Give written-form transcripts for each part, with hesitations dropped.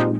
Hi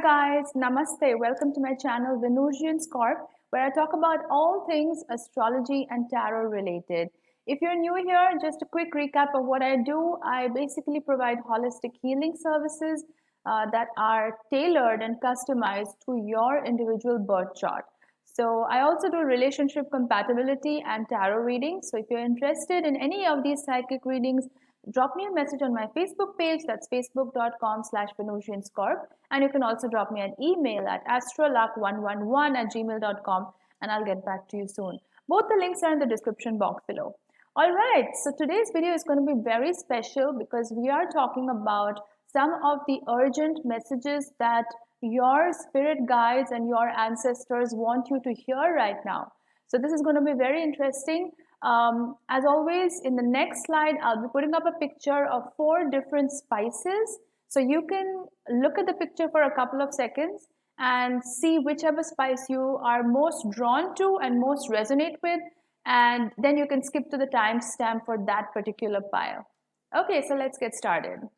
guys, Namaste. Welcome to my channel Venusians Corp, where I talk about all things astrology and tarot related. If you're new here, just a quick recap of what I do. I basically provide holistic healing services that are tailored and customized to your individual birth chart. So I also do relationship compatibility and tarot readings. So if you're interested in any of these psychic readings, drop me a message on my Facebook page. That's facebook.com/VenusiansCorp. And you can also drop me an email at astroluck111@gmail.com and I'll get back to you soon. Both the links are in the description box below. All right, so today's video is going to be very special because we are talking about some of the urgent messages that your spirit guides and your ancestors want you to hear right now. So this is going to be very interesting. As always, in the next slide, I'll be putting up a picture of 4 different spices. So you can look at the picture for a couple of seconds and see whichever spice you are most drawn to and most resonate with, and then you can skip to the timestamp for that particular pile. Okay, so let's get started.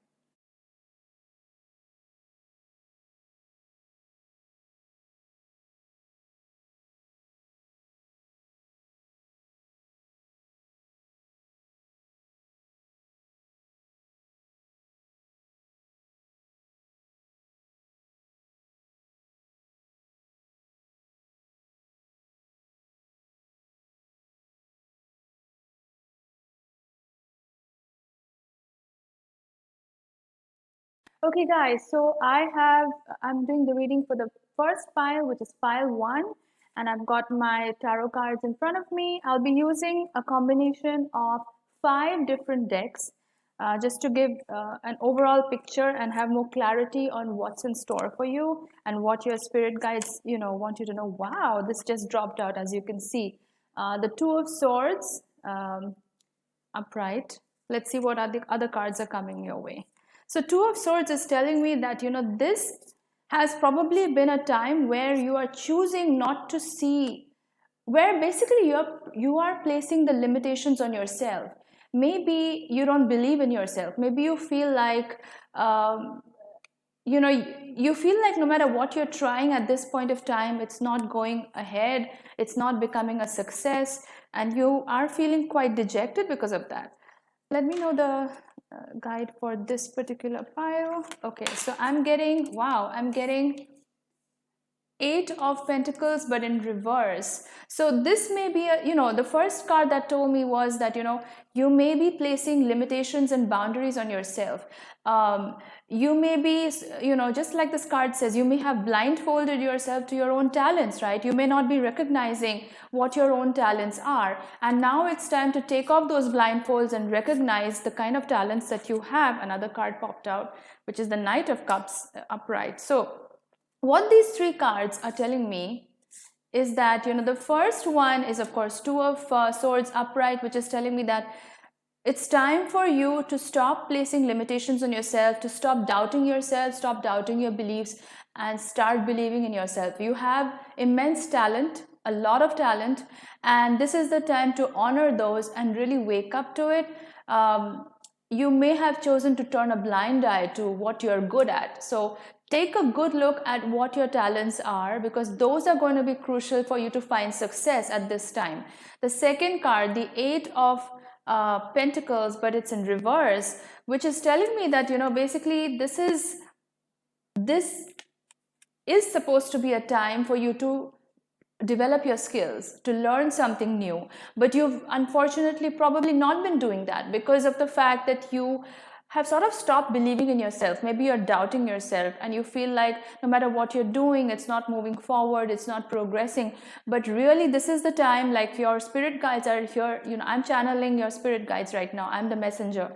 Okay, guys, so I'm doing the reading for the first pile, which is pile 1, and I've got my tarot cards in front of me. I'll be using a combination of 5 different decks just to give an overall picture and have more clarity on what's in store for you and what your spirit guides, want you to know. Wow, this just dropped out, as you can see. The Two of Swords, upright. Let's see what other cards are coming your way. So Two of Swords is telling me that, this has probably been a time where you are choosing not to see, where basically you are placing the limitations on yourself. Maybe you don't believe in yourself. Maybe you feel like, you feel like no matter what you're trying at this point of time, it's not going ahead, it's not becoming a success, and you are feeling quite dejected because of that. Let me know the guide for this particular pile. Okay, so I'm getting, wow, I'm getting 8 of Pentacles, but in reverse. So this may be the first card that told me was that you may be placing limitations and boundaries on yourself. You may be, just like this card says, you may have blindfolded yourself to your own talents, right? You may not be recognizing what your own talents are, and now it's time to take off those blindfolds and recognize the kind of talents that you have. Another card popped out, which is the Knight of Cups upright. So what these 3 cards are telling me is that the first one is, of course, Two of Swords upright, which is telling me that it's time for you to stop placing limitations on yourself, to stop doubting yourself, stop doubting your beliefs, and start believing in yourself. You have immense talent, a lot of talent, and this is the time to honor those and really wake up to it. You may have chosen to turn a blind eye to what you're good at. So take a good look at what your talents are, because those are going to be crucial for you to find success at this time. The second card, the Eight of Pentacles, but it's in reverse, which is telling me that basically this is supposed to be a time for you to develop your skills, to learn something new, but you've unfortunately probably not been doing that because of the fact that you have sort of stopped believing in yourself. Maybe you're doubting yourself and you feel like no matter what you're doing, it's not moving forward, it's not progressing. But really, this is the time, like, your spirit guides are here. I'm channeling your spirit guides right now. I'm the messenger.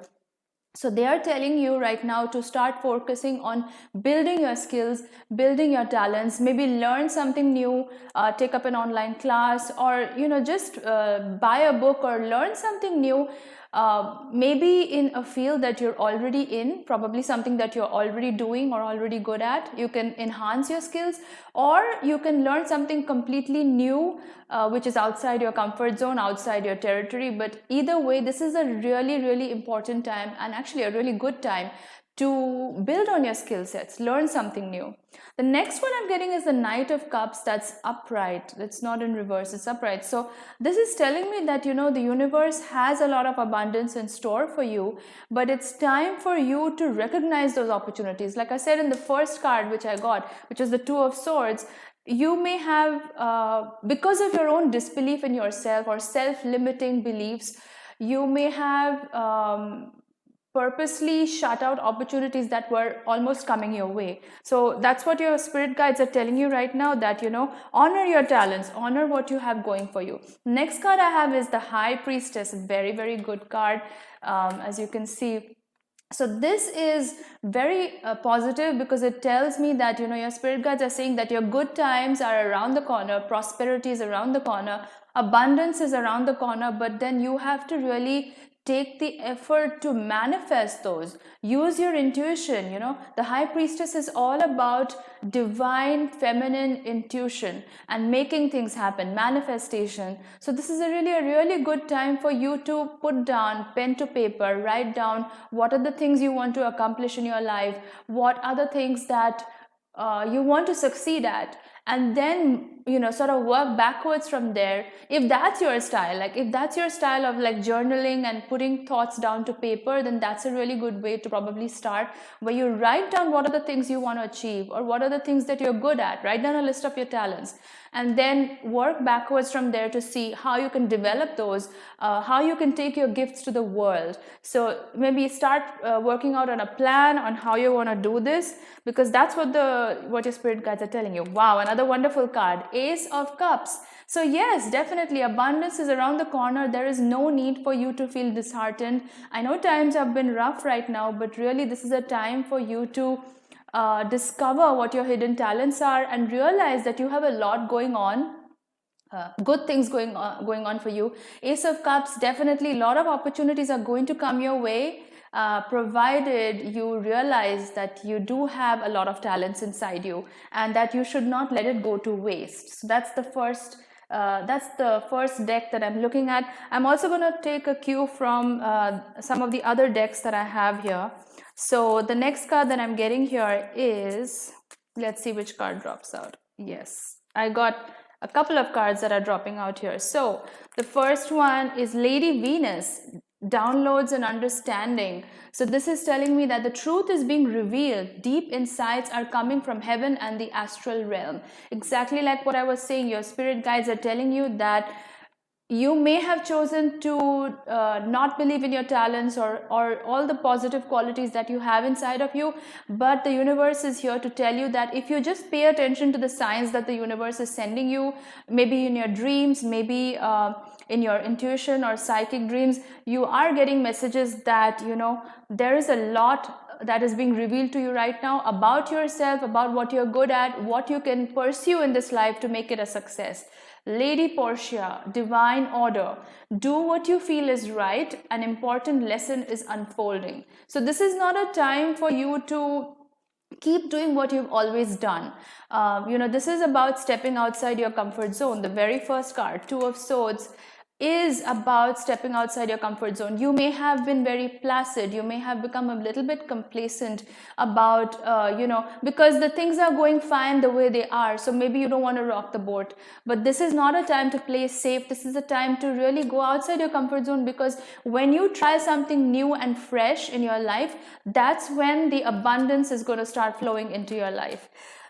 So they are telling you right now to start focusing on building your skills, building your talents, maybe learn something new, take up an online class, or just buy a book or learn something new. maybe in a field that you're already in, probably something that you're already doing or already good at. You can enhance your skills, or you can learn something completely new, which is outside your comfort zone, outside your territory. But either way, this is a really, really important time, and actually a really good time to build on your skill sets, learn something new. The next one I'm getting is the Knight of Cups that's upright. It's not in reverse, it's upright. So this is telling me that, the universe has a lot of abundance in store for you, but it's time for you to recognize those opportunities. Like I said in the first card which I got, which was the Two of Swords, you may have, because of your own disbelief in yourself or self-limiting beliefs, you may have purposely shut out opportunities that were almost coming your way. So that's what your spirit guides are telling you right now, that honor your talents, honor what you have going for you. Next card I have is the High Priestess. Very, very good card, as you can see. So this is very positive, because it tells me that your spirit guides are saying that your good times are around the corner, prosperity is around the corner, abundance is around the corner, but then you have to really take the effort to manifest those. Use your intuition. The High Priestess is all about divine feminine intuition and making things happen, manifestation. So this is a really good time for you to put down pen to paper, write down what are the things you want to accomplish in your life, what are the things that you want to succeed at, and then sort of work backwards from there. If that's your style, if that's your style of journaling and putting thoughts down to paper, then that's a really good way to probably start, where you write down what are the things you want to achieve, or what are the things that you're good at. Write down a list of your talents, and then work backwards from there to see how you can develop those, how you can take your gifts to the world. So maybe start working out on a plan on how you want to do this, because that's what your spirit guides are telling you. Wow, another wonderful card, Ace of Cups. So yes, definitely abundance is around the corner. There is no need for you to feel disheartened. I know times have been rough right now, but really this is a time for you to discover what your hidden talents are, and realize that you have a lot going on, good things going on for you. Ace of Cups, definitely a lot of opportunities are going to come your way, provided you realize that you do have a lot of talents inside you, and that you should not let it go to waste. So that's the first deck that I'm looking at. I'm also going to take a cue from some of the other decks that I have here. So the next card that I'm getting here is, let's see which card drops out. Yes, I got a couple of cards that are dropping out here. So the first one is Lady Venus, downloads and understanding. So this is telling me that the truth is being revealed. Deep insights are coming from heaven and the astral realm. Exactly like what I was saying, your spirit guides are telling you that you may have chosen to not believe in your talents, or all the positive qualities that you have inside of you, but the universe is here to tell you that if you just pay attention to the signs that the universe is sending you, maybe in your dreams, maybe in your intuition or psychic dreams, you are getting messages that there is a lot that is being revealed to you right now about yourself, about what you're good at, what you can pursue in this life to make it a success. Lady Portia, divine order. Do what you feel is right. An important lesson is unfolding. So this is not a time for you to keep doing what you've always done. This is about stepping outside your comfort zone. The very first card, Two of Swords, is about stepping outside your comfort zone. You may have been very placid, you may have become a little bit complacent about because the things are going fine the way they are, so maybe you don't want to rock the boat. But this is not a time to play safe. This is a time to really go outside your comfort zone, because when you try something new and fresh in your life, that's when the abundance is going to start flowing into your life.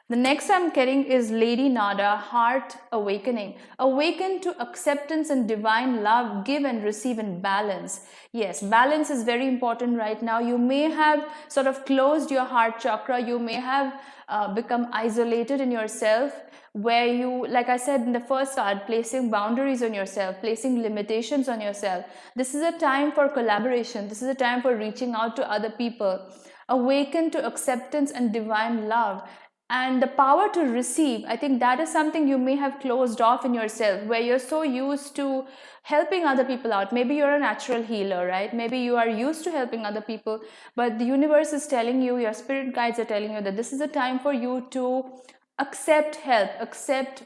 The next I'm getting is Lady Nada, Heart Awakening. Awaken to acceptance and divine love, give and receive in balance. Yes, balance is very important right now. You may have sort of closed your heart chakra. You may have become isolated in yourself, where you, like I said in the first card, placing boundaries on yourself, placing limitations on yourself. This is a time for collaboration. This is a time for reaching out to other people. Awaken to acceptance and divine love. and the power to receive. I think that is something you may have closed off in yourself, where you're so used to helping other people out. Maybe you're a natural healer, right? Maybe you are used to helping other people, but the universe is telling you, your spirit guides are telling you that this is a time for you to accept help, accept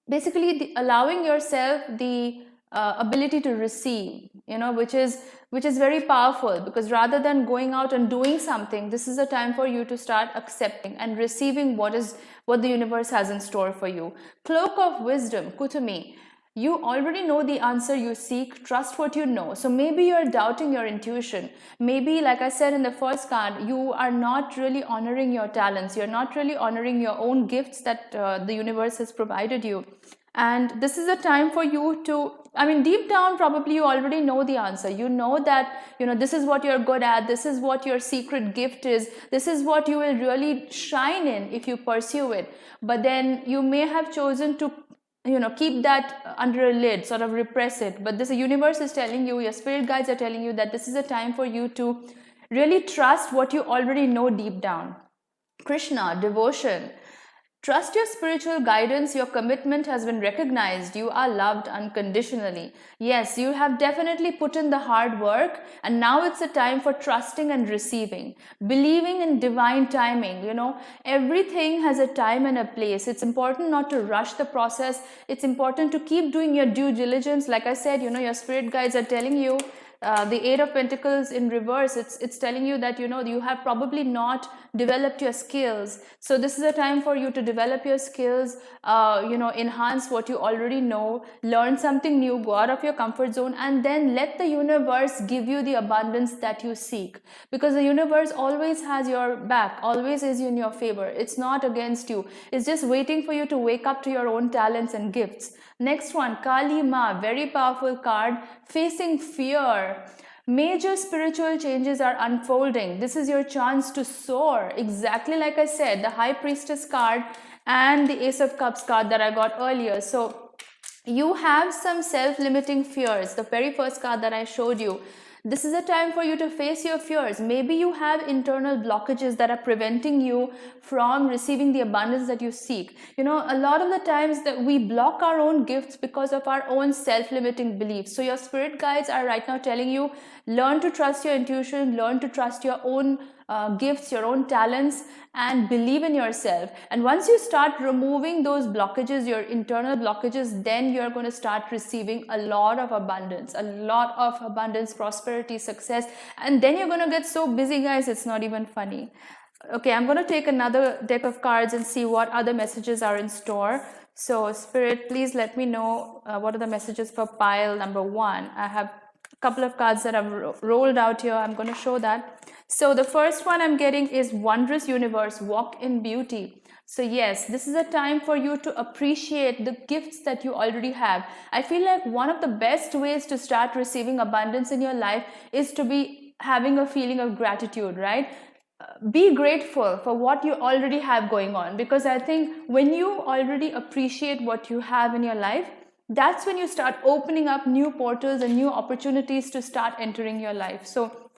basically allowing yourself the ability to receive, which is very powerful, because rather than going out and doing something, this is a time for you to start accepting and receiving what the universe has in store for you. Cloak of wisdom, Kutumi. You already know the answer you seek. Trust what you know. So maybe you're doubting your intuition. Maybe, like I said in the first card, you are not really honoring your talents. You're not really honoring your own gifts that the universe has provided you. And this is a time for you to, I mean, deep down, probably you already know the answer. You know that, this is what you're good at. This is what your secret gift is. This is what you will really shine in if you pursue it. But then you may have chosen to keep that under a lid, sort of repress it. But this universe is telling you, your spirit guides are telling you that this is a time for you to really trust what you already know deep down. Krishna, devotion. Trust your spiritual guidance. Your commitment has been recognized. You are loved unconditionally. Yes, you have definitely put in the hard work, and now it's a time for trusting and receiving. Believing in divine timing. Everything has a time and a place. It's important not to rush the process. It's important to keep doing your due diligence. Like I said, your spirit guides are telling you, the Eight of Pentacles in reverse, it's telling you that you have probably not developed your skills. So this is a time for you to develop your skills, enhance what you already know, learn something new, go out of your comfort zone, and then let the universe give you the abundance that you seek, because the universe always has your back, always is in your favor. It's not against you. It's just waiting for you to wake up to your own talents and gifts. Next one, Kali Ma, very powerful card, facing fear. Major spiritual changes are unfolding. This is your chance to soar. Exactly like I said, the High Priestess card and the Ace of Cups card that I got earlier. So you have some self-limiting fears. The very first card that I showed you, this is a time for you to face your fears. Maybe you have internal blockages that are preventing you from receiving the abundance that you seek. A lot of the times that we block our own gifts because of our own self-limiting beliefs. So your spirit guides are right now telling you, learn to trust your intuition, learn to trust your own gifts, your own talents, and believe in yourself. And once you start removing those blockages, your internal blockages, then you're going to start receiving a lot of abundance, prosperity, success, and then you're going to get so busy, guys, it's not even funny. Okay, I'm going to take another deck of cards and see what other messages are in store. So Spirit, please let me know what are the messages for pile number 1. I have a couple of cards that I've rolled out here. I'm going to show that. So the first one I'm getting is Wondrous Universe, Walk in Beauty. So yes, this is a time for you to appreciate the gifts that you already have. I feel like one of the best ways to start receiving abundance in your life is to be having a feeling of gratitude, right? Be grateful for what you already have going on, because I think when you already appreciate what you have in your life, that's when you start opening up new portals and new opportunities to start entering your life. So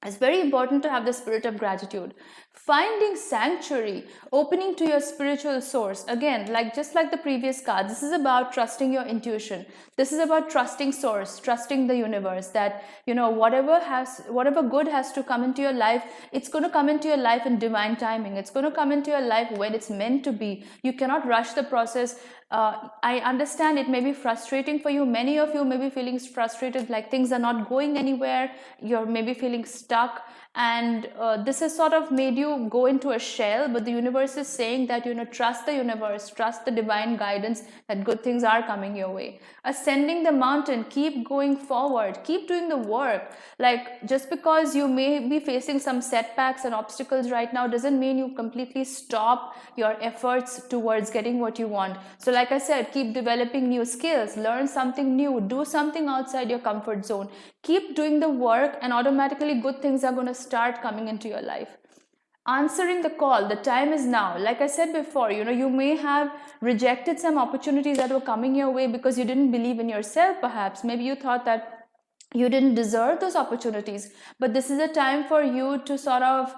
it's very important to have the spirit of gratitude. Finding sanctuary, opening to your spiritual source. Again, just like the previous card, this is about trusting your intuition. This is about trusting source, trusting the universe, that whatever good has to come into your life, it's going to come into your life in divine timing. It's going to come into your life when it's meant to be. You cannot rush the process. I understand it may be frustrating for you. Many of you may be feeling frustrated, like things are not going anywhere. You're maybe feeling stuck, and this has sort of made you go into a shell. But the universe is saying that trust the universe, trust the divine guidance, that good things are coming your way. Ascending the mountain, keep going forward, keep doing the work. Like, just because you may be facing some setbacks and obstacles right now doesn't mean you completely stop your efforts towards getting what you want. So like I said, keep developing new skills, learn something new, do something outside your comfort zone, keep doing the work, and automatically good things are going to start coming into your life. Answering the call, the time is now. Like I said before, you may have rejected some opportunities that were coming your way because you didn't believe in yourself, perhaps. Maybe you thought that you didn't deserve those opportunities, but this is a time for you to sort of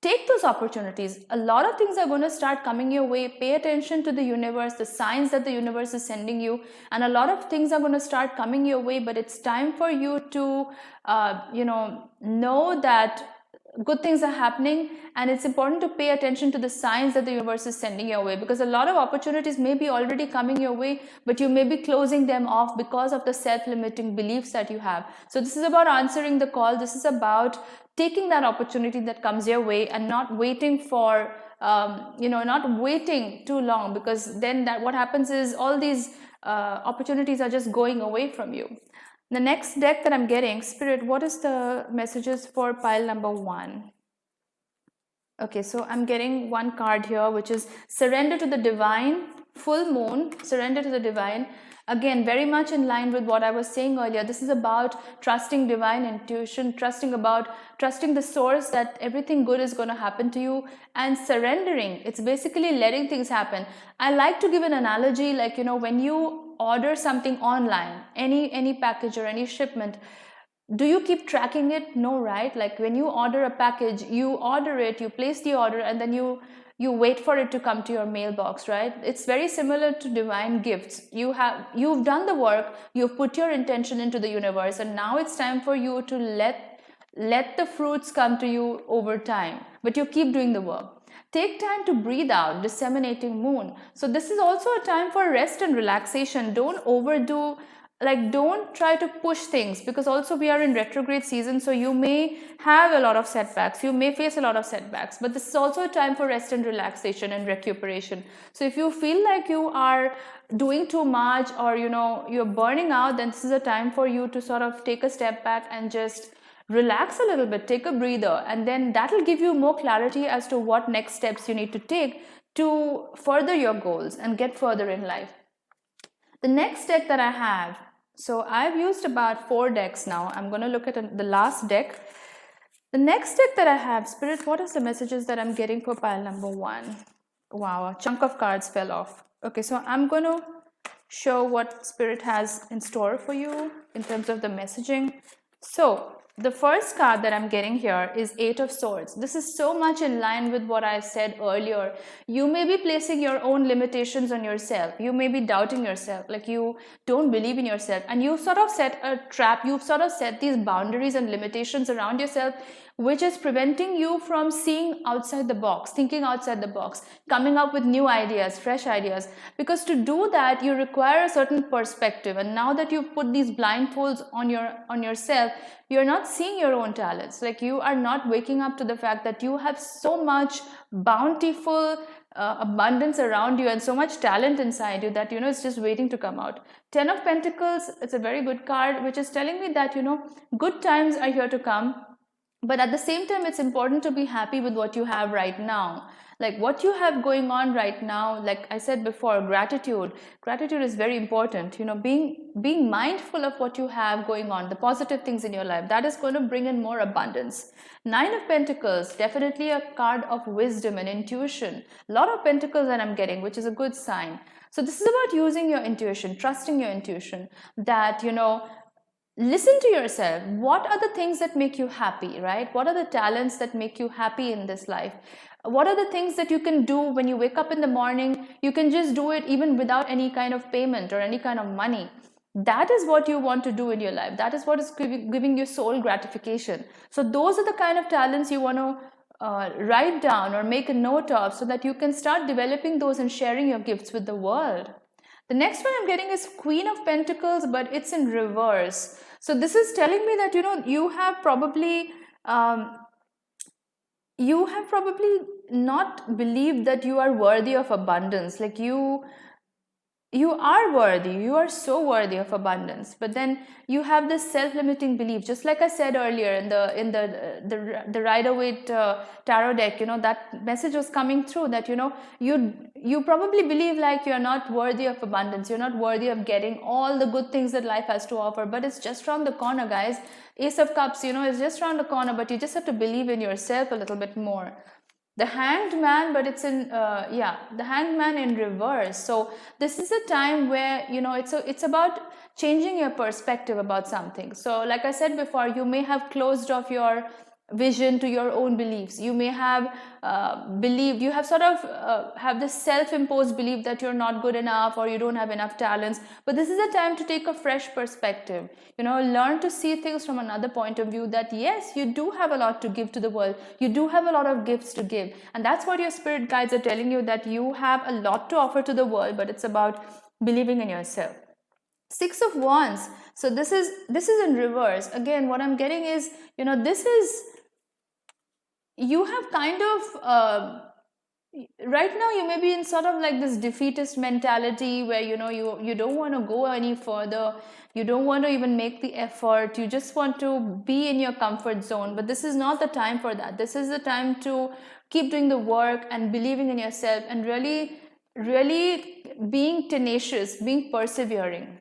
take those opportunities. A lot of things are going to start coming your way. Pay attention to the universe, the signs that the universe is sending you, and a lot of things are going to start coming your way. But it's time for you to know that good things are happening, and it's important to pay attention to the signs that the universe is sending your way, because a lot of opportunities may be already coming your way, but you may be closing them off because of the self-limiting beliefs that you have. So this is about answering the call. This is about taking that opportunity that comes your way and not waiting for not waiting too long, because then that what happens is all these opportunities are just going away from you. The next deck that I'm getting, Spirit, what is the messages for pile number 1? Okay, so I'm getting one card here, which is surrender to the divine, full moon, surrender to the divine. Again, very much in line with what I was saying earlier. This is about trusting divine intuition, trusting the source that everything good is going to happen to you, and surrendering. It's basically letting things happen. I like to give an analogy, like, when you order something online, any package or any shipment, do you keep tracking it? No, right? Like when you order a package, you order it, you place the order, and then you wait for it to come to your mailbox, right? It's very similar to divine gifts. You've done the work, you've put your intention into the universe, and now it's time for you to let the fruits come to you over time, but you keep doing the work. Take time to breathe out, disseminating moon. So this is also a time for rest and relaxation. Don't overdo, like don't try to push things, because also we are in retrograde season, so you may have a lot of setbacks, you may face a lot of setbacks, but this is also a time for rest and relaxation and recuperation. So if you feel like you are doing too much, or you're burning out, then this is a time for you to sort of take a step back and just relax a little bit, take a breather, and then that'll give you more clarity as to what next steps you need to take to further your goals and get further in life. The next deck that I have, so I've used about 4 decks now. I'm going to look at the last deck. The next deck that I have, Spirit, what is the messages that I'm getting for pile number 1? Wow, a chunk of cards fell off. Okay, so I'm going to show what Spirit has in store for you in terms of the messaging. So the first card that I'm getting here is 8 of Swords. This is so much in line with what I said earlier. You may be placing your own limitations on yourself. You may be doubting yourself, like you don't believe in yourself, and you sort of set a trap. You've sort of set these boundaries and limitations around yourself, which is preventing you from seeing outside the box, thinking outside the box, coming up with new ideas, fresh ideas. Because to do that, you require a certain perspective. And now that you've put these blindfolds on yourself, you're not seeing your own talents. Like you are not waking up to the fact that you have so much bountiful abundance around you and so much talent inside you that it's just waiting to come out. 10 of Pentacles, it's a very good card, which is telling me that good times are here to come. But at the same time, it's important to be happy with what you have right now. Like what you have going on right now, like I said before, gratitude is very important. Being mindful of what you have going on, the positive things in your life, that is going to bring in more abundance. 9 of Pentacles, definitely a card of wisdom and intuition. A lot of Pentacles that I'm getting, which is a good sign. So this is about using your intuition, trusting your intuition, that listen to yourself. What are the things that make you happy, right? What are the talents that make you happy in this life? What are the things that you can do when you wake up in the morning? You can just do it even without any kind of payment or any kind of money. That is what you want to do in your life. That is what is giving you soul gratification. So those are the kind of talents you want to write down or make a note of, so that you can start developing those and sharing your gifts with the world. The next one I'm getting is Queen of Pentacles, but it's in reverse. So this is telling me that you have probably not believed that you are worthy of abundance. Like you are worthy, you are so worthy of abundance, but then you have this self-limiting belief, just like I said earlier in the Rider-Waite tarot deck. That message was coming through, that you probably believe like you're not worthy of abundance, you're not worthy of getting all the good things that life has to offer, but it's just around the corner, guys. Ace of Cups, it's just around the corner, but you just have to believe in yourself a little bit more. The Hanged Man, but it's in the Hanged Man in reverse. So this is a time where it's about changing your perspective about something. So like I said before, you may have closed off your vision, to your own beliefs. You may have believed, you have sort of have this self-imposed belief that you're not good enough or you don't have enough talents. But this is a time to take a fresh perspective, you know, learn to see things from another point of view, that yes, you do have a lot to give to the world, you do have a lot of gifts to give, and that's what your spirit guides are telling you, that you have a lot to offer to the world, but it's about believing in yourself. Six of Wands. So this is in reverse. Again, what I'm getting is, you know, this is, you have kind of right now you may be in sort of like this defeatist mentality where, you know, you don't want to go any further, you don't want to even make the effort, you just want to be in your comfort zone. But this is not the time for that. This is the time to keep doing the work and believing in yourself and really being tenacious, being persevering.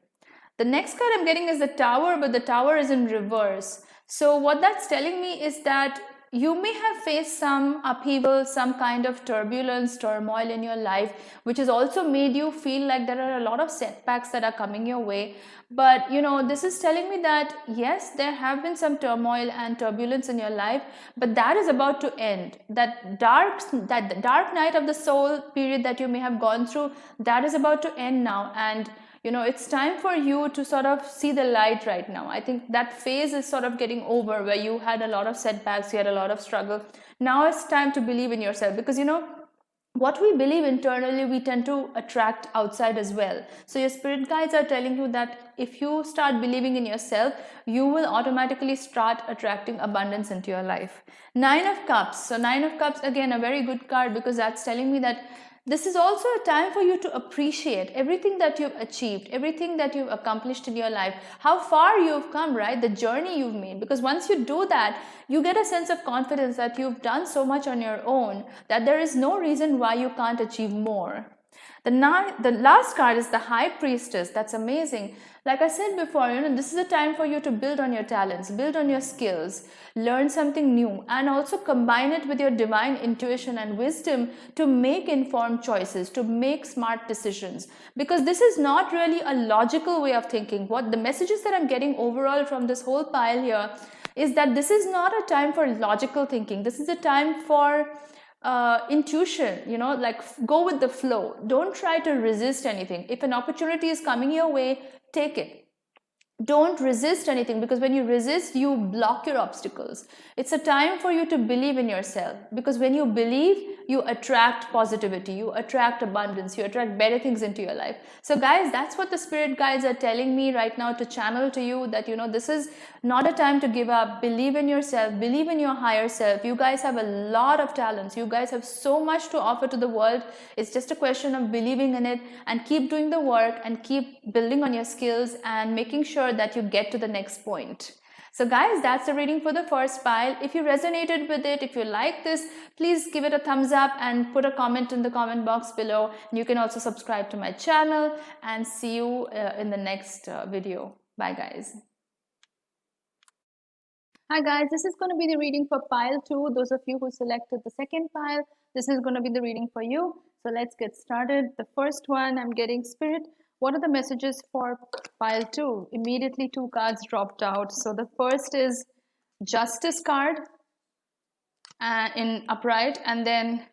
The next card I'm getting is the Tower, but the Tower is in reverse. So what that's telling me is that you may have faced some upheaval, some kind of turbulence, turmoil in your life, which has also made you feel like there are a lot of setbacks that are coming your way. But you know, this is telling me that yes, there have been some turmoil and turbulence in your life, but that is about to end. That dark night of the soul period that you may have gone through, that is about to end now. And you know, it's time for you to sort of see the light right now. I think that phase is sort of getting over, where you had a lot of setbacks, you had a lot of struggle. Now it's time to believe in yourself, because you know, what we believe internally, we tend to attract outside as well. So your spirit guides are telling you that if you start believing in yourself, you will automatically start attracting abundance into your life. Nine of Cups. So Nine of Cups, again, a very good card, because that's telling me that this is also a time for you to appreciate everything that you've achieved, everything that you've accomplished in your life, how far you've come, right? The journey you've made. Because once you do that, you get a sense of confidence that you've done so much on your own that there is no reason why you can't achieve more. The last card is the High Priestess. That's amazing. Like I said before, you know, this is a time for you to build on your talents, build on your skills, learn something new, and also combine it with your divine intuition and wisdom to make informed choices, to make smart decisions. Because this is not really a logical way of thinking. What the messages that I'm getting overall from this whole pile here is that this is not a time for logical thinking. This is a time for intuition, you know, like go with the flow. Don't try to resist anything. If an opportunity is coming your way, take it. Don't resist anything, because when you resist, you block your obstacles. It's a time for you to believe in yourself, because when you believe, you attract positivity, you attract abundance, you attract better things into your life. So guys, that's what the spirit guides are telling me right now to channel to you, that you know, this is not a time to give up. Believe in yourself, believe in your higher self. You guys have a lot of talents, you guys have so much to offer to the world. It's just a question of believing in it, and keep doing the work and keep building on your skills and making sure that you get to the next point. So guys, that's the reading for the first pile. If you resonated with it, if you like this, please give it a thumbs up and put a comment in the comment box below. You can also subscribe to my channel, and see you in the next video. Bye guys. Hi guys, this is going to be the reading for pile 2. Those of you who selected the second pile, this is going to be the reading for you. So let's get started. The first one, I'm getting Spirit, what are the messages for pile 2? Immediately 2 cards dropped out. So the first is Justice card in upright, and then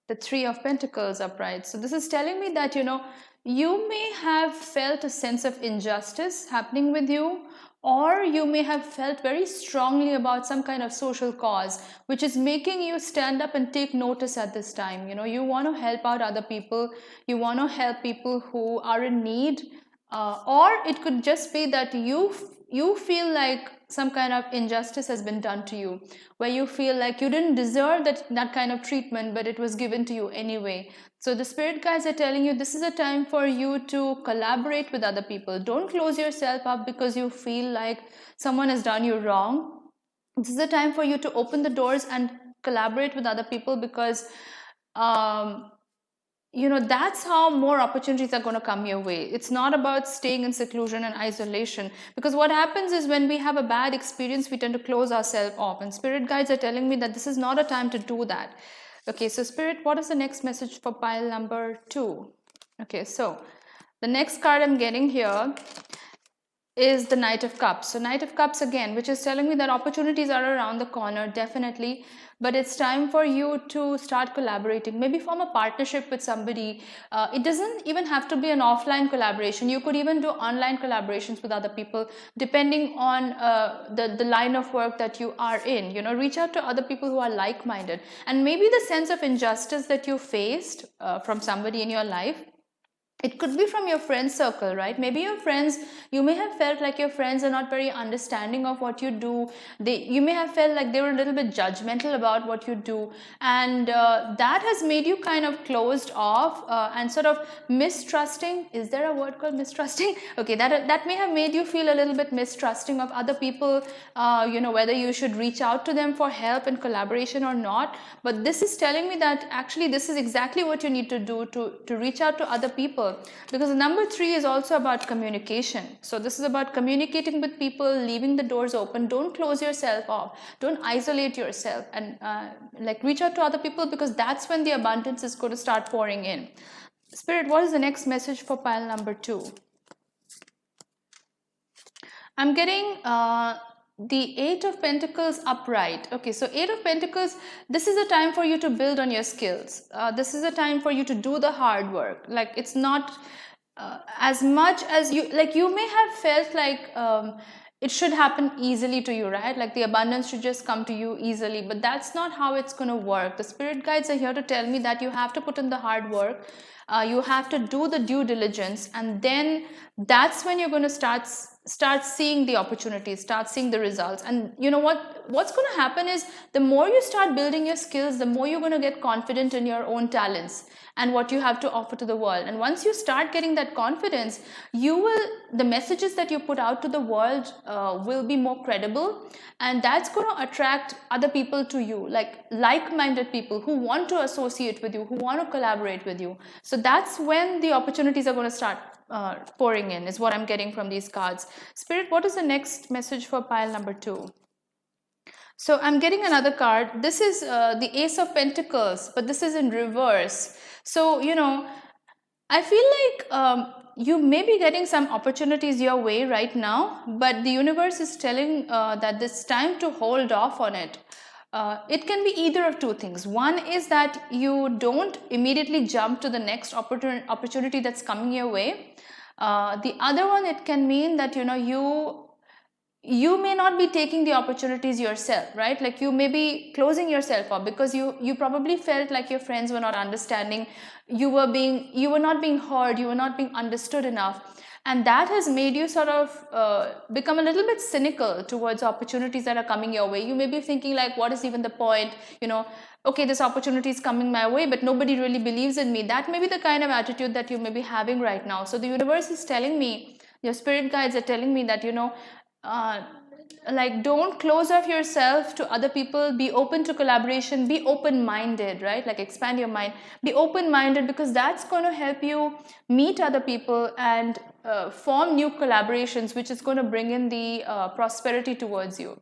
the 3 of Pentacles upright. So this is telling me that, you know, you may have felt a sense of injustice happening with you, or you may have felt very strongly about some kind of social cause, which is making you stand up and take notice at this time. You know, you want to help out other people, you want to help people who are in need, or it could just be that you feel like some kind of injustice has been done to you, where you feel like you didn't deserve that kind of treatment, but it was given to you anyway. So the spirit guides are telling you this is a time for you to collaborate with other people. Don't close yourself up because you feel like someone has done you wrong. This is a time for you to open the doors and collaborate with other people, because you know, that's how more opportunities are going to come your way. It's not about staying in seclusion and isolation, because what happens is when we have a bad experience, we tend to close ourselves off, and spirit guides are telling me that this is not a time to do that. Okay, so Spirit, what is the next message for pile number 2? Okay, so the next card I'm getting here is the Knight of Cups. So Knight of Cups again, which is telling me that opportunities are around the corner, definitely, but it's time for you to start collaborating, maybe form a partnership with somebody. It doesn't even have to be an offline collaboration. You could even do online collaborations with other people, depending on the line of work that you are in. You know, reach out to other people who are like-minded, and maybe the sense of injustice that you faced from somebody in your life, it could be from your friend circle, right? Maybe your friends, you may have felt like your friends are not very understanding of what you do. You may have felt like they were a little bit judgmental about what you do, and that has made you kind of closed off and sort of mistrusting. Is there a word called mistrusting? Okay, that may have made you feel a little bit mistrusting of other people, you know, whether you should reach out to them for help and collaboration or not. But this is telling me that actually this is exactly what you need to do, to reach out to other people, because number 3 is also about communication. So this is about communicating with people, leaving the doors open. Don't close yourself off, don't isolate yourself, and like reach out to other people, because that's when the abundance is going to start pouring in. Spirit, what is the next message for pile number 2? I'm getting the 8 of Pentacles upright. Okay, so 8 of Pentacles, this is a time for you to build on your skills. This is a time for you to do the hard work. Like, it's not as much as you, like, you may have felt like it should happen easily to you, right? Like the abundance should just come to you easily, but that's not how it's going to work. The spirit guides are here to tell me that you have to put in the hard work. You have to do the due diligence, and then that's when you're going to start seeing the opportunities, start seeing the results. And you know what's going to happen is, the more you start building your skills, the more you're going to get confident in your own talents and what you have to offer to the world. And once you start getting that confidence, the messages that you put out to the world will be more credible, and that's going to attract other people to you, like-minded people who want to associate with you, who want to collaborate with you. So that's when the opportunities are going to start pouring in, is what I'm getting from these cards. Spirit, what is the next message for pile number 2? So I'm getting another card. This is the Ace of Pentacles, but this is in reverse. So, you know, I feel like you may be getting some opportunities your way right now, but the universe is telling that it's time to hold off on it. It can be either of two things. One is that you don't immediately jump to the next opportunity that's coming your way. The other one, it can mean that, you know, you may not be taking the opportunities yourself, right? Like, you may be closing yourself up because you probably felt like your friends were not understanding. You were not being heard, you were not being understood enough, and that has made you sort of become a little bit cynical towards opportunities that are coming your way. You may be thinking like, what is even the point? You know, okay, this opportunity is coming my way, but nobody really believes in me. That may be the kind of attitude that you may be having right now. So the universe is telling me, your spirit guides are telling me that, you know, like, don't close off yourself to other people. Be open to collaboration, be open-minded, right? Like, expand your mind, be open-minded, because that's going to help you meet other people and form new collaborations, which is going to bring in the prosperity towards you.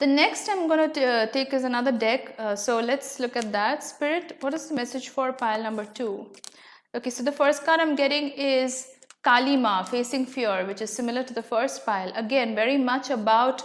The next I'm going to take is another deck, so let's look at that. Spirit, what is the message for pile number 2? Okay, so the first card I'm getting is Kalima, Facing Fear, which is similar to the first pile. Again, very much about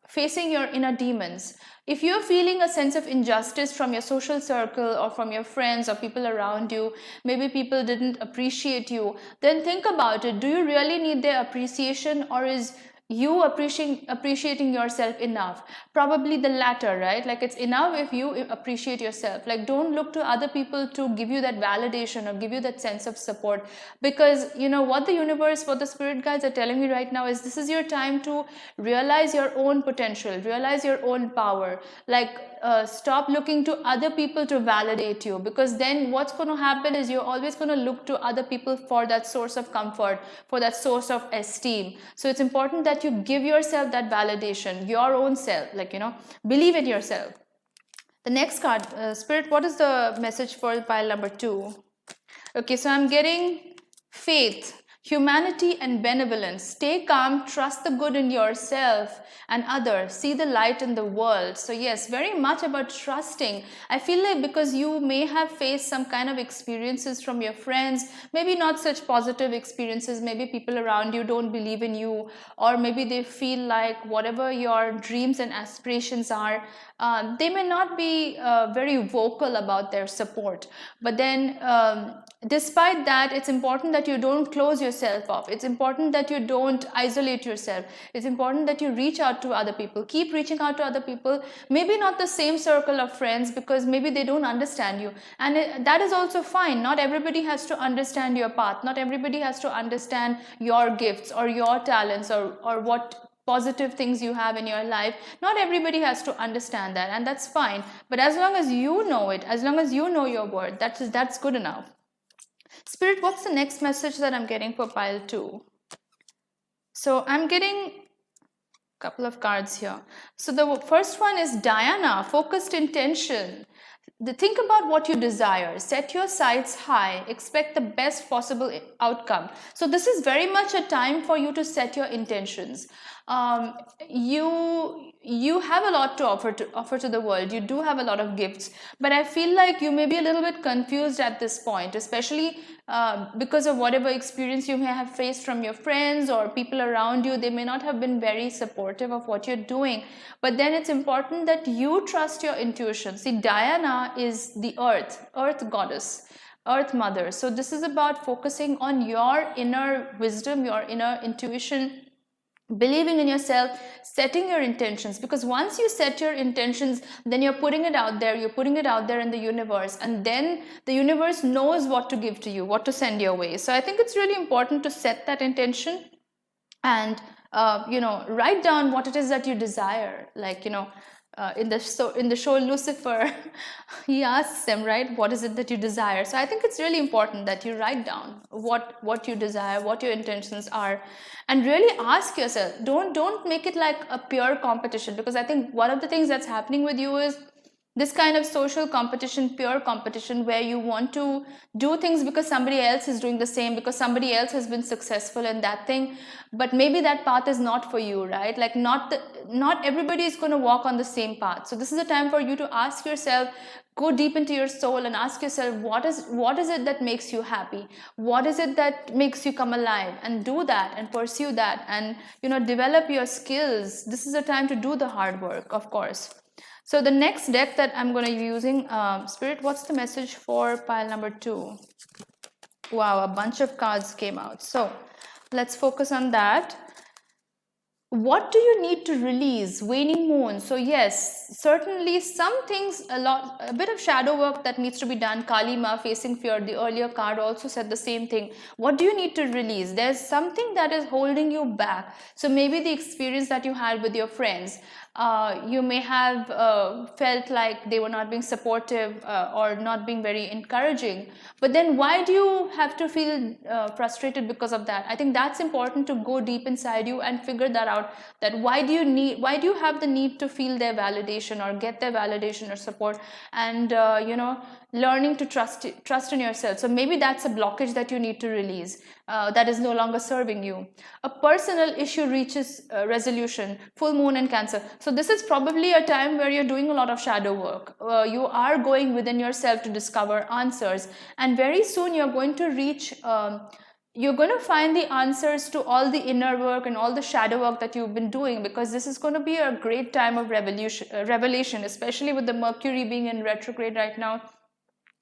facing your inner demons. If you're feeling a sense of injustice from your social circle or from your friends or people around you, maybe people didn't appreciate you, then think about it. Do you really need their appreciation, or is you appreciating yourself enough? Probably the latter, right? Like, it's enough if you appreciate yourself. Like, don't look to other people to give you that validation or give you that sense of support, because you know what the universe, what the spirit guides are telling me right now is, this is your time to realize your own potential, realize your own power. Like, stop looking to other people to validate you, because then what's going to happen is, you're always going to look to other people for that source of comfort, for that source of esteem. So it's important that you give yourself that validation, your own self, like, you know, believe in yourself. The next card, Spirit, what is the message for pile number 2? Okay, so I'm getting Faith. Humanity and benevolence. Stay calm, trust the good in yourself and others. See the light in the world. So yes, very much about trusting. I feel like because you may have faced some kind of experiences from your friends, maybe not such positive experiences, maybe people around you don't believe in you, or maybe they feel like whatever your dreams and aspirations are, they may not be very vocal about their support. But then despite that, it's important that you don't close yourself off. It's important that you don't isolate yourself. It's important that you reach out to other people. Keep reaching out to other people. Maybe not the same circle of friends, because maybe they don't understand you, and that is also fine. Not everybody has to understand your path. Not everybody has to understand your gifts or your talents, or what positive things you have in your life. Not everybody has to understand that, and that's fine. But as long as you know it, as long as you know your worth, that's good enough. Spirit, what's the next message that I'm getting for pile 2? So I'm getting a couple of cards here. So the first one is Diana, focused intention. Think about what you desire, set your sights high, expect the best possible outcome. So this is very much a time for you to set your intentions. You have a lot to offer to the world. You do have a lot of gifts, but I feel like you may be a little bit confused at this point, especially because of whatever experience you may have faced from your friends or people around you. They may not have been very supportive of what you're doing, but then it's important that you trust your intuition. See, Diana is the earth goddess, earth mother. So this is about focusing on your inner wisdom, your inner intuition, believing in yourself, setting your intentions. Because once you set your intentions, then you're putting it out there, in the universe, and then the universe knows what to give to you, what to send your way. So I think it's really important to set that intention and write down what it is that you desire. Like, in the show Lucifer, he asks them, right, what is it that you desire? So I think it's really important that you write down what you desire, what your intentions are, and really ask yourself. Don't make it like a pure competition, because I think one of the things that's happening with you is this kind of social competition, pure competition, where you want to do things because somebody else is doing the same, because somebody else has been successful in that thing, but maybe that path is not for you, right? Like not everybody is going to walk on the same path. So this is a time for you to ask yourself, go deep into your soul and ask yourself, what is it that makes you happy? What is it that makes you come alive? And do that and pursue that, and develop your skills. This is a time to do the hard work, of course. So the next deck that I'm going to be using, Spirit, what's the message for pile number 2? Wow, a bunch of cards came out. So let's focus on that. What do you need to release? Waning moon. So yes, certainly some things, a bit of shadow work that needs to be done. Kali Ma, facing fear, the earlier card also said the same thing. What do you need to release? There's something that is holding you back. So maybe the experience that you had with your friends, you may have felt like they were not being supportive or not being very encouraging. But then why do you have to feel frustrated because of that? I think that's important, to go deep inside you and figure that out. That why do you have the need to feel their validation or get their validation or support? And learning to trust in yourself. So maybe that's a blockage that you need to release, that is no longer serving you. A personal issue reaches resolution. Full moon in Cancer. So this is probably a time where you're doing a lot of shadow work. You are going within yourself to discover answers, and very soon you're going to reach you're going to find the answers to all the inner work and all the shadow work that you've been doing, because this is going to be a great time of revelation, especially with the Mercury being in retrograde right now.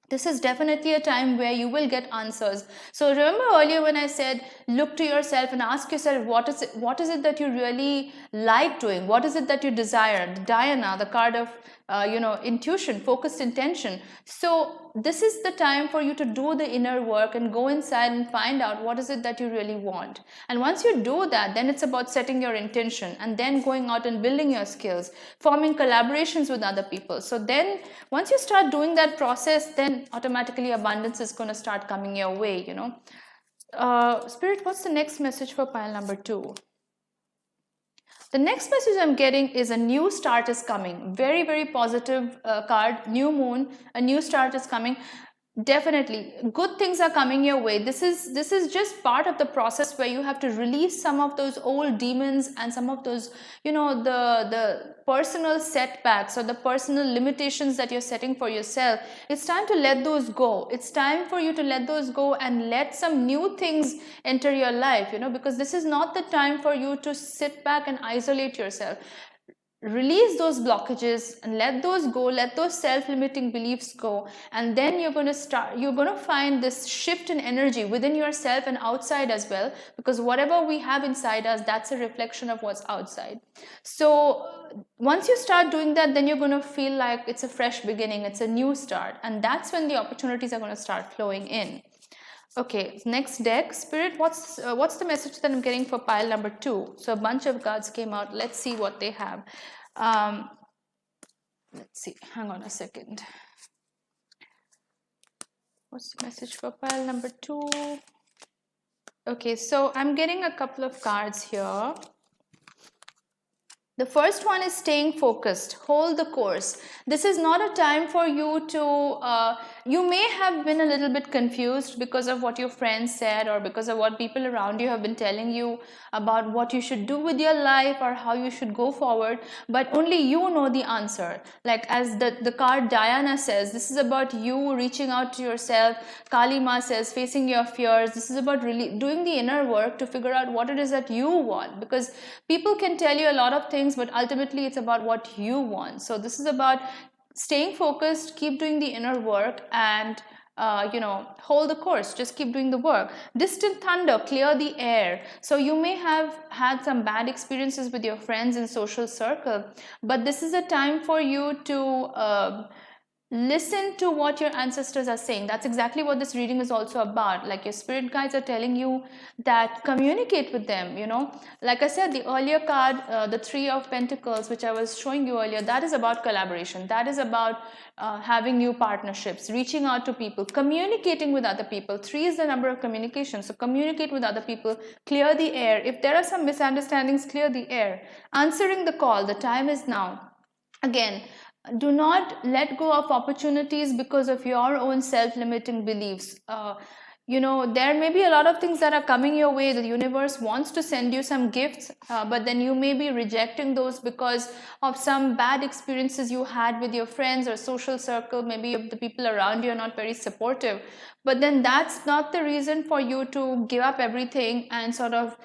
This is definitely a time where you will get answers. So remember earlier when I said, look to yourself and ask yourself, what is it that you really like doing? What is it that you desire? Diana, the card of intuition, focused intention. So this is the time for you to do the inner work and go inside and find out what is it that you really want. And once you do that, then it's about setting your intention and then going out and building your skills, forming collaborations with other people. So then once you start doing that process, then automatically abundance is going to start coming your way, Spirit, what's the next message for pile number 2? The next message I'm getting is a new start is coming. Very, very positive card. New moon, a new start is coming. Definitely, good things are coming your way. This is just part of the process where you have to release some of those old demons and some of those, the personal setbacks or the personal limitations that you're setting for yourself. It's time to let those go. It's time for you to let those go and let some new things enter your life, because this is not the time for you to sit back and isolate yourself. Release those blockages and let those go, let those self-limiting beliefs go, and then you're going to find this shift in energy within yourself and outside as well, because whatever we have inside us, that's a reflection of what's outside. So once you start doing that, then you're going to feel like it's a fresh beginning, it's a new start, and that's when the opportunities are going to start flowing in. Okay, next deck, Spirit, what's the message that I'm getting for pile number 2? So a bunch of cards came out. Let's see what they have. Let's see. Hang on a second. What's the message for pile number 2? Okay, so I'm getting a couple of cards here. The first one is staying focused, hold the course. This is not a time for you to, you may have been a little bit confused because of what your friends said or because of what people around you have been telling you about what you should do with your life or how you should go forward, but only you know the answer. Like as the card Diana says, this is about you reaching out to yourself. Kali Ma says, facing your fears. This is about really doing the inner work to figure out what it is that you want, because people can tell you a lot of things, but ultimately it's about what you want. So this is about staying focused, keep doing the inner work, and hold the course, just keep doing the work. Distant thunder, clear the air. So you may have had some bad experiences with your friends in social circle, but this is a time for you to listen to what your ancestors are saying. That's exactly what this reading is also about. Like your spirit guides are telling you that communicate with them. Like I said, the earlier card, the 3 of Pentacles, which I was showing you earlier, that is about collaboration. That is about having new partnerships, reaching out to people, communicating with other people. 3 is the number of communication. So communicate with other people, clear the air. If there are some misunderstandings, clear the air. Answering the call, the time is now. Again, do not let go of opportunities because of your own self-limiting beliefs. There may be a lot of things that are coming your way. The universe wants to send you some gifts, but then you may be rejecting those because of some bad experiences you had with your friends or social circle. Maybe the people around you are not very supportive, but then that's not the reason for you to give up everything and sort of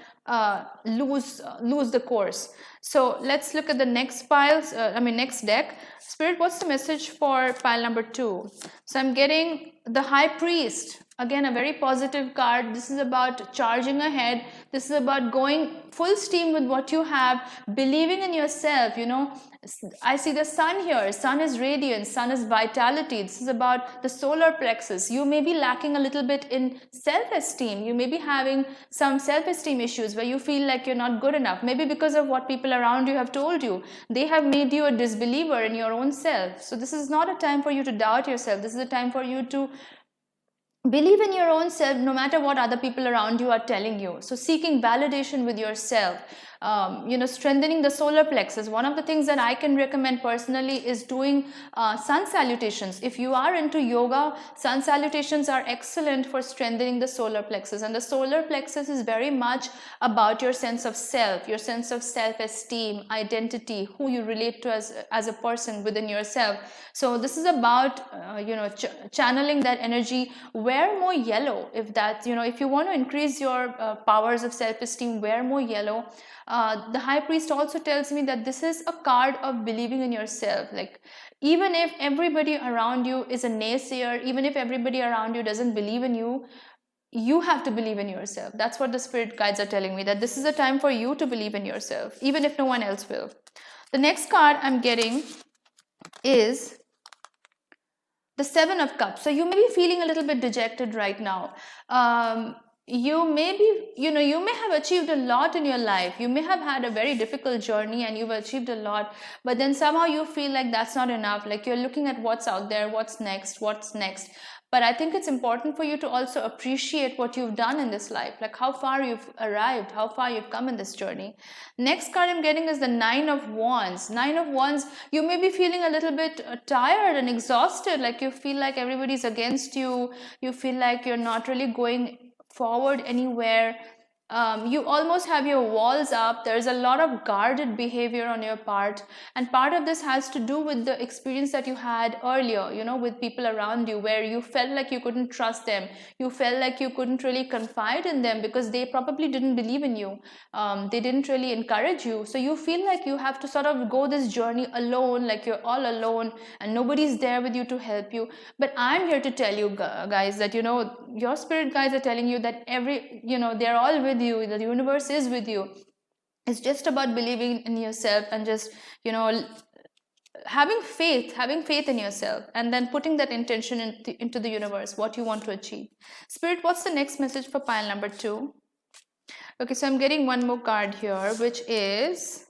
lose the course. So let's look at the next next deck. Spirit, what's the message for pile number 2? So I'm getting the High Priest. Again, a very positive card. This is about charging ahead. This is about going full steam with what you have, believing in yourself. I see the sun here. Sun is radiance, sun is vitality. This is about the solar plexus. You may be lacking a little bit in self-esteem. You may be having some self-esteem issues where you feel like you're not good enough. Maybe because of what people around you have told you. They have made you a disbeliever in your own self. So this is not a time for you to doubt yourself. This is a time for you to believe in your own self no matter what other people around you are telling you. So seeking validation with yourself, strengthening the solar plexus. One of the things that I can recommend personally is doing sun salutations. If you are into yoga, sun salutations are excellent for strengthening the solar plexus. And the solar plexus is very much about your sense of self, your sense of self-esteem, identity, who you relate to as a person within yourself. So this is about channeling that energy. Wear more yellow. If you want to increase your powers of self-esteem, wear more yellow. The High Priest also tells me that this is a card of believing in yourself. Like, even if everybody around you is a naysayer, even if everybody around you doesn't believe in you, you have to believe in yourself. That's what the spirit guides are telling me, that this is a time for you to believe in yourself, even if no one else will. The next card I'm getting is the 7 of Cups. So you may be feeling a little bit dejected right now. you may be, you may have achieved a lot in your life. You may have had a very difficult journey and you've achieved a lot, but then somehow you feel like that's not enough. Like you're looking at what's out there, what's next. But I think it's important for you to also appreciate what you've done in this life, like how far you've arrived, how far you've come in this journey. Next card I'm getting is the Nine of Wands. Nine of Wands, you may be feeling a little bit tired and exhausted, like you feel like everybody's against you, you feel like you're not really going forward anywhere. You almost have your walls up. There's a lot of guarded behavior on your part, and part of this has to do with the experience that you had earlier, with people around you, where you felt like you couldn't trust them, you felt like you couldn't really confide in them because they probably didn't believe in you. They didn't really encourage you, so you feel like you have to sort of go this journey alone, like you're all alone and nobody's there with you to help you. But I'm here to tell you guys that your spirit guides are telling you that they're all with you, the universe is with you. It's just about believing in yourself and just having faith in yourself, and then putting that intention into the universe, what you want to achieve. Spirit, what's the next message for pile number 2? Okay, so I'm getting one more card here, which is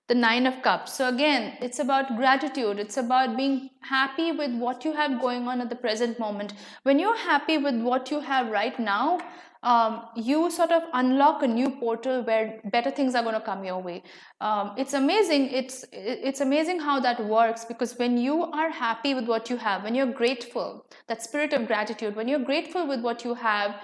the Nine of Cups. So again, it's about gratitude. It's about being happy with what you have going on at the present moment. When you're happy with what you have right now, you sort of unlock a new portal where better things are going to come your way. It's amazing. It's amazing how that works, because when you are happy with what you have, when you're grateful, that spirit of gratitude, when you're grateful with what you have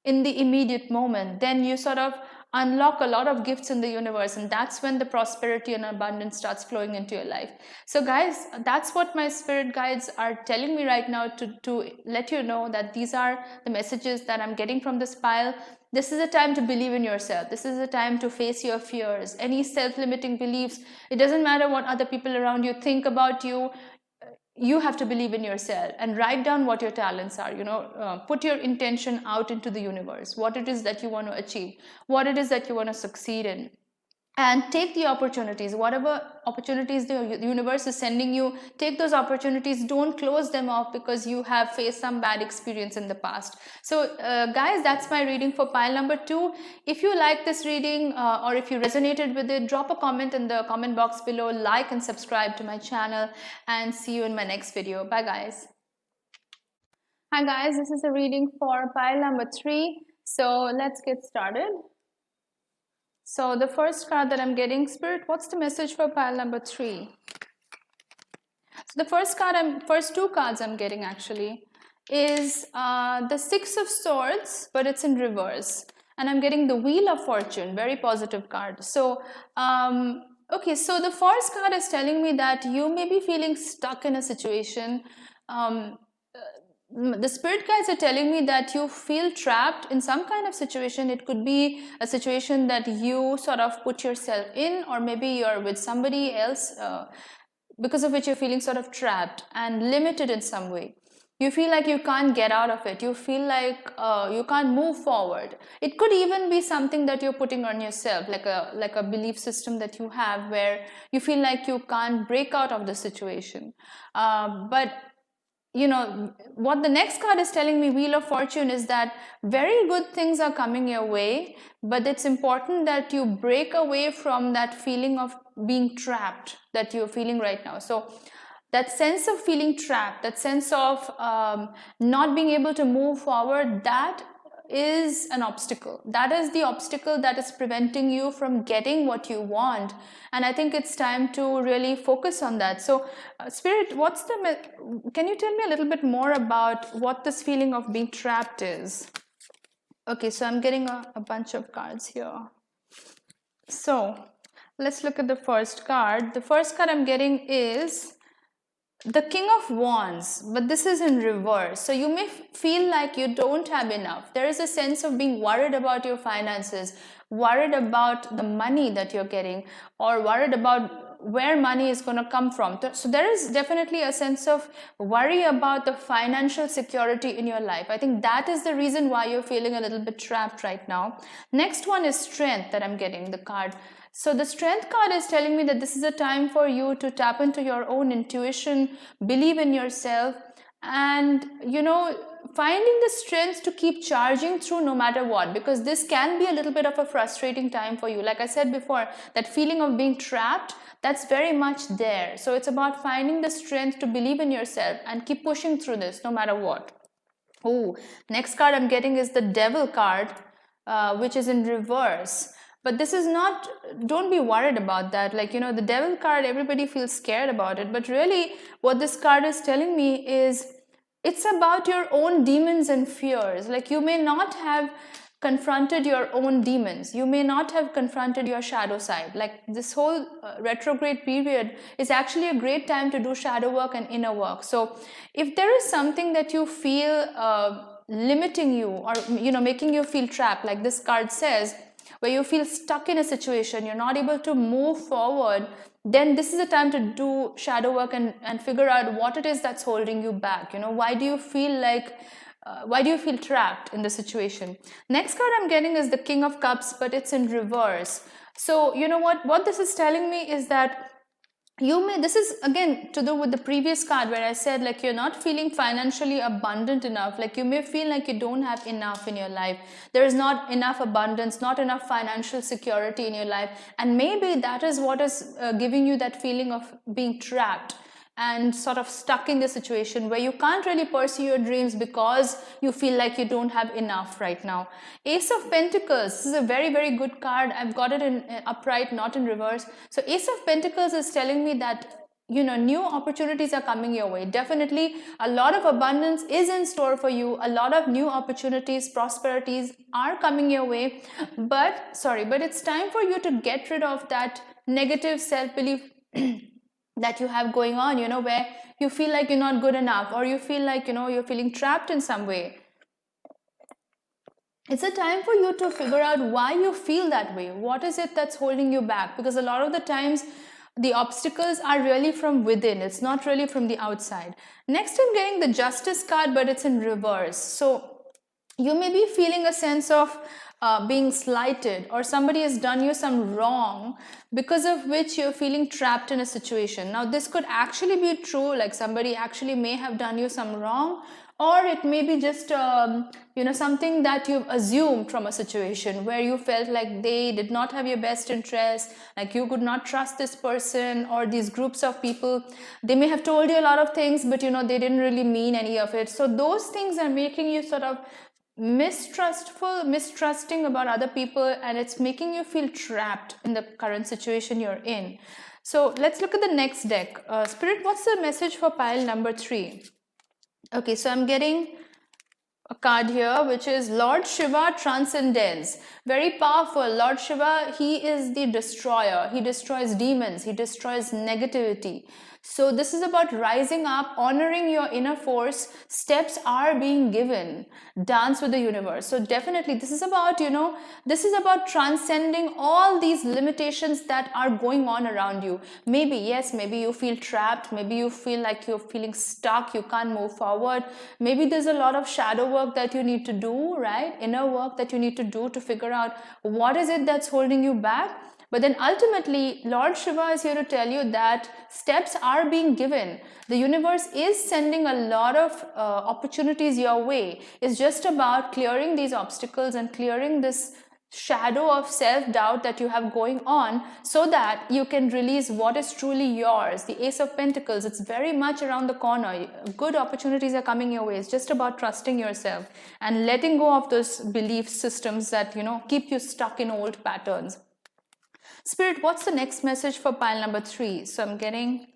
in the immediate moment, then you sort of unlock a lot of gifts in the universe, and that's when the prosperity and abundance starts flowing into your life. So guys, that's what my spirit guides are telling me right now, to let you know that these are the messages that I'm getting from this pile. This is a time to believe in yourself. This is a time to face your fears, any self-limiting beliefs. It doesn't matter what other people around you think about you. You have to believe in yourself and write down what your talents are. Put your intention out into the universe, what it is that you want to achieve, what it is that you want to succeed in, and take the opportunities, whatever opportunities the universe is sending you. Take those opportunities, don't close them off because you have faced some bad experience in the past. So guys, that's my reading for pile number 2. If you like this reading, or if you resonated with it, drop a comment in the comment box below, like and subscribe to my channel, and see you in my next video. Bye guys. Hi guys, this is a reading for pile number 3. So let's get started. So the first card that I'm getting, Spirit, what's the message for pile number 3? So the first 2 cards I'm getting actually is the Six of Swords, but it's in reverse. And I'm getting the Wheel of Fortune, very positive card. So, okay, so the first card is telling me that you may be feeling stuck in a situation. The spirit guides are telling me that you feel trapped in some kind of situation. It could be a situation that you sort of put yourself in, or maybe you're with somebody else, because of which you're feeling sort of trapped and limited in some way. You feel like you can't get out of it. You feel like you can't move forward. It could even be something that you're putting on yourself, like a belief system that you have, where you feel like you can't break out of the situation. But what the next card is telling me, Wheel of Fortune, is that very good things are coming your way, but it's important that you break away from that feeling of being trapped that you're feeling right now. So that sense of feeling trapped, that sense of not being able to move forward, that is an obstacle. That is the obstacle that is preventing you from getting what you want. And I think it's time to really focus on that. So Spirit, can you tell me a little bit more about what this feeling of being trapped is? Okay, so I'm getting a bunch of cards here. So let's look at the first card. The first card I'm getting is the King of Wands, but this is in reverse. So you may feel like you don't have enough. There is a sense of being worried about your finances, worried about the money that you're getting, or worried about where money is going to come from. So there is definitely a sense of worry about the financial security in your life. I think that is the reason why you're feeling a little bit trapped right now. Next one is Strength that I'm getting, the card. So the Strength card is telling me that this is a time for you to tap into your own intuition, believe in yourself, and finding the strength to keep charging through no matter what, because this can be a little bit of a frustrating time for you. Like I said before, that feeling of being trapped, that's very much there. So it's about finding the strength to believe in yourself and keep pushing through this no matter what. Oh, next card I'm getting is the Devil card, which is in reverse. But this is not, don't be worried about that. Like, you know, the Devil card, everybody feels scared about it. But really, what this card is telling me is it's about your own demons and fears. Like, you may not have confronted your own demons, you may not have confronted your shadow side. Like, this whole retrograde period is actually a great time to do shadow work and inner work. So if there is something that you feel limiting you, or, you know, making you feel trapped, like this card says, where you feel stuck in a situation, you're not able to move forward, then this is a time to do shadow work and figure out what it is that's holding you back. You know, why do you feel like why do you feel trapped in the situation? Next card I'm getting is the King of Cups, but it's in reverse. So you know what this is telling me is that this is again to do with the previous card where I said, like, you're not feeling financially abundant enough. Like, you may feel like you don't have enough in your life. There is not enough abundance, not enough financial security in your life, and maybe that is what is giving you that feeling of being trapped and sort of stuck in the situation where you can't really pursue your dreams because you feel like you don't have enough right now. Ace of Pentacles, this is a very, very good card. I've got it in upright, not in reverse. So Ace of Pentacles is telling me that, you know, new opportunities are coming your way. Definitely a lot of abundance is in store for you. A lot of new opportunities, prosperities are coming your way. But it's time for you to get rid of that negative self-belief that you have going on, you know, where you feel like you're not good enough, or you feel like, you know, you're feeling trapped in some way. It's a time for you to figure out why you feel that way. What is it that's holding you back? Because a lot of the times the obstacles are really from within. It's not really from the outside. Next, I'm getting the Justice card, but it's in reverse. So you may be feeling a sense of being slighted, or somebody has done you some wrong, because of which you're feeling trapped in a situation. Now, this could actually be true, like somebody actually may have done you some wrong, or it may be just you know, something that you've assumed from a situation where you felt like they did not have your best interest, like you could not trust this person or these groups of people. They may have told you a lot of things, but you know, they didn't really mean any of it. So those things are making you sort of mistrusting about other people, and it's making you feel trapped in the current situation you're in. So let's look at the next deck. Spirit, what's the message for pile number 3? Okay, so I'm getting a card here which is Lord Shiva Transcendence. Very powerful. Lord Shiva, he is the destroyer. He destroys demons, he destroys negativity. So this is about rising up, honoring your inner force. Steps are being given. Dance with the universe. So definitely this is about, you know, this is about transcending all these limitations that are going on around you. Maybe, yes, maybe you feel trapped. Maybe you feel like you're feeling stuck. You can't move forward. Maybe there's a lot of shadow work that you need to do, right? Inner work that you need to do to figure out what is it that's holding you back. But then ultimately, Lord Shiva is here to tell you that steps are being given. The universe is sending a lot of opportunities your way. It's just about clearing these obstacles and clearing this shadow of self-doubt that you have going on, so that you can release what is truly yours. The Ace of Pentacles, it's very much around the corner. Good opportunities are coming your way. It's just about trusting yourself and letting go of those belief systems that, you know, keep you stuck in old patterns. Spirit, what's the next message for pile number 3? So I'm getting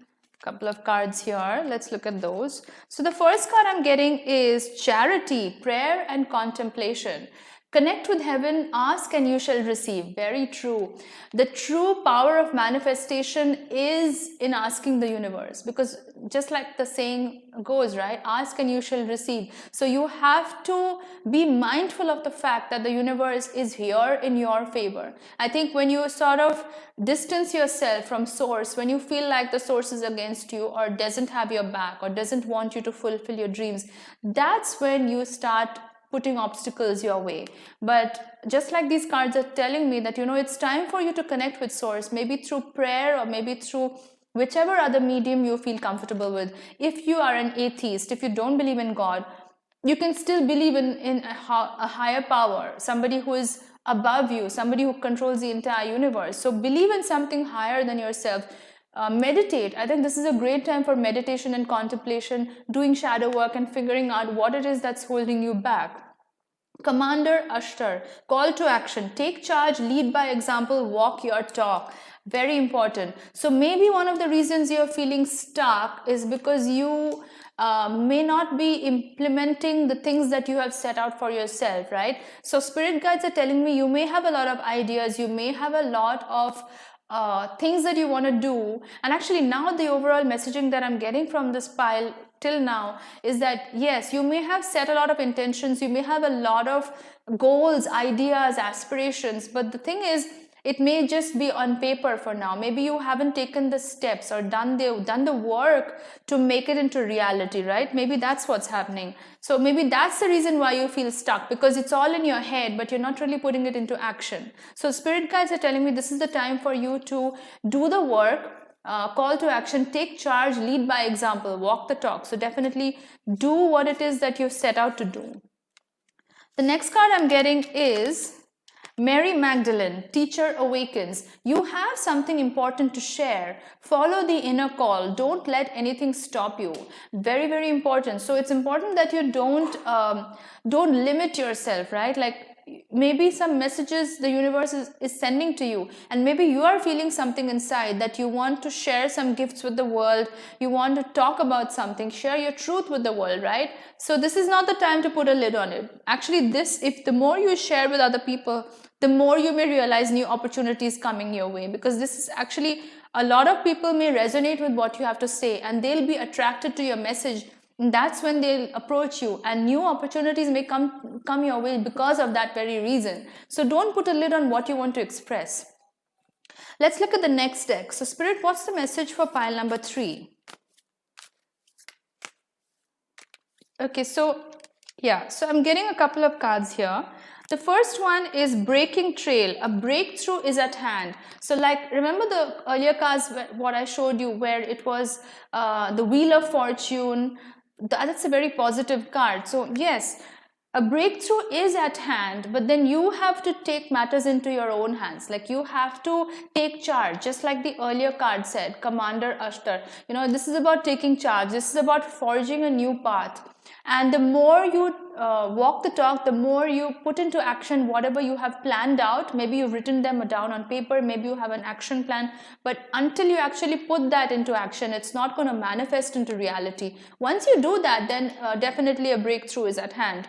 a couple of cards here. Let's look at those. So the first card I'm getting is Charity, Prayer and Contemplation. Connect with heaven, ask and you shall receive. Very true. The true power of manifestation is in asking the universe, because just like the saying goes, right? Ask and you shall receive. So you have to be mindful of the fact that the universe is here in your favor. I think when you sort of distance yourself from source, when you feel like the source is against you or doesn't have your back or doesn't want you to fulfill your dreams, that's when you start putting obstacles your way. But just like these cards are telling me that, you know, it's time for you to connect with source, maybe through prayer or maybe through whichever other medium you feel comfortable with. If you are an atheist, if you don't believe in God, You can still believe in a higher power, somebody who is above you, somebody who controls the entire universe. So believe in something higher than yourself. Meditate. I think this is a great time for meditation and contemplation, doing shadow work and figuring out what it is that's holding you back. Commander Ashtar, call to action, take charge, lead by example, walk your talk. Very important. So maybe one of the reasons you're feeling stuck is because you may not be implementing the things that you have set out for yourself, right? So spirit guides are telling me you may have a lot of ideas, you may have a lot of things that you want to do. And actually now the overall messaging that I'm getting from this pile till now is that yes, you may have set a lot of intentions, you may have a lot of goals, ideas, aspirations, but the thing is, it may just be on paper for now. Maybe you haven't taken the steps or done the work to make it into reality, right? Maybe that's what's happening. So maybe that's the reason why you feel stuck, because it's all in your head, but you're not really putting it into action. So spirit guides are telling me this is the time for you to do the work, call to action, take charge, lead by example, walk the talk. So definitely do what it is that you've set out to do. The next card I'm getting is Mary Magdalene, Teacher Awakens. You have something important to share. Follow the inner call. Don't let anything stop you. Very, very important. So it's important that you don't limit yourself, right? Like maybe some messages the universe is sending to you, and maybe you are feeling something inside that you want to share some gifts with the world, you want to talk about something, share your truth with the world, right? So this is not the time to put a lid on it. Actually, if the more you share with other people, the more you may realize new opportunities coming your way, because this is actually, a lot of people may resonate with what you have to say and they'll be attracted to your message. And that's when they'll approach you, and new opportunities may come your way because of that very reason. So don't put a lid on what you want to express. Let's look at the next deck. So Spirit, what's the message for pile number 3? Okay, so yeah, so I'm getting a couple of cards here. The first one is breaking trail. A breakthrough is at hand. So like, remember the earlier cards, what I showed you, where it was the Wheel of Fortune. That's a very positive card. So yes, a breakthrough is at hand, but then you have to take matters into your own hands. Like you have to take charge, just like the earlier card said, Commander Ashtar. You know, this is about taking charge. This is about forging a new path. And the more you walk the talk, the more you put into action whatever you have planned out. Maybe you've written them down on paper, maybe you have an action plan, but until you actually put that into action, it's not going to manifest into reality. Once you do that, then definitely a breakthrough is at hand.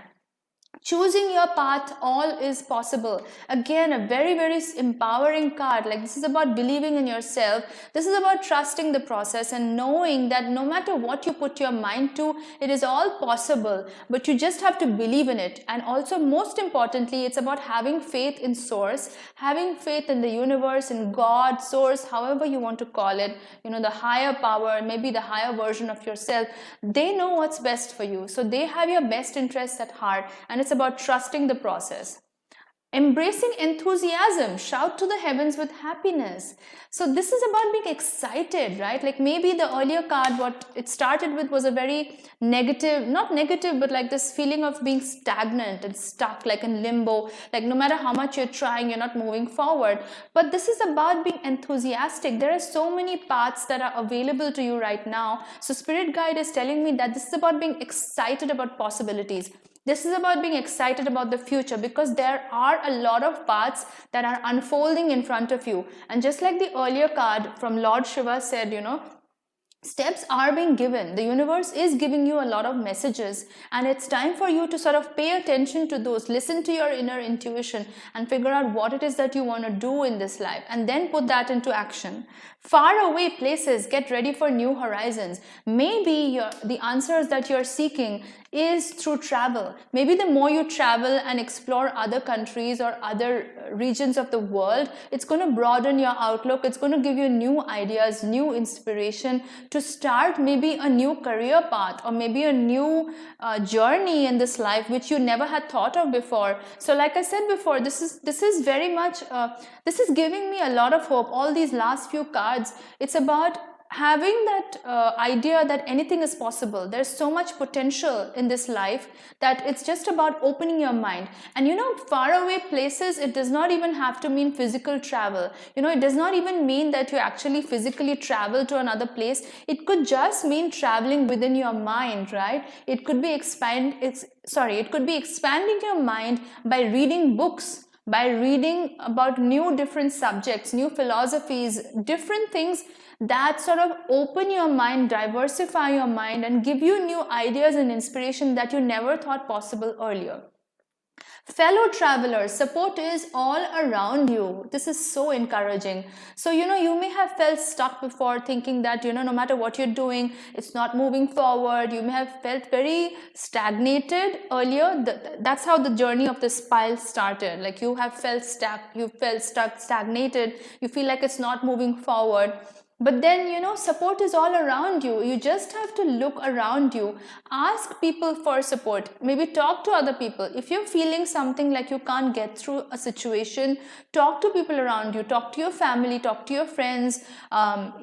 Choosing your path, all is possible. Again, a very, very empowering card. Like this is about believing in yourself. This is about trusting the process and knowing that no matter what you put your mind to, it is all possible, but you just have to believe in it. And also, most importantly, it's about having faith in source, having faith in the universe, in God, source, however you want to call it, you know, the higher power, maybe the higher version of yourself. They know what's best for you. So they have your best interests at heart, and it's about trusting the process. Embracing enthusiasm, shout to the heavens with happiness. So this is about being excited, right? Like maybe the earlier card, what it started with was a very negative, not negative, but like this feeling of being stagnant and stuck, like in limbo, like no matter how much you're trying, you're not moving forward. But this is about being enthusiastic. There are so many paths that are available to you right now. So Spirit Guide is telling me that this is about being excited about possibilities. This is about being excited about the future, because there are a lot of paths that are unfolding in front of you. And just like the earlier card from Lord Shiva said, you know, steps are being given. The universe is giving you a lot of messages, and it's time for you to sort of pay attention to those, listen to your inner intuition and figure out what it is that you want to do in this life, and then put that into action. Far away places, get ready for new horizons. Maybe the answers that you're seeking is through travel. Maybe the more you travel and explore other countries or other regions of the world, it's going to broaden your outlook. It's going to give you new ideas, new inspiration to start maybe a new career path, or maybe a new journey in this life which you never had thought of before. So like I said before, this is very much this is giving me a lot of hope. All these last few cards, it's about having that idea that anything is possible. There's so much potential in this life that it's just about opening your mind. And far away places, it does not even have to mean physical travel. It does not even mean that you actually physically travel to another place. It could just mean traveling within your mind, right? It could be it could be expanding your mind by reading books, by reading about new different subjects, new philosophies, different things that sort of open your mind, diversify your mind, and give you new ideas and inspiration that you never thought possible earlier. Fellow travelers, support is all around you. This is so encouraging. So, you may have felt stuck before, thinking that, no matter what you're doing, it's not moving forward. You may have felt very stagnated earlier. That's how the journey of the spiral started. Like you felt stuck, stagnated. You feel like it's not moving forward. But then, support is all around you. You just have to look around you. Ask people for support. Maybe talk to other people. If you're feeling something like you can't get through a situation, talk to people around you. Talk to your family, talk to your friends.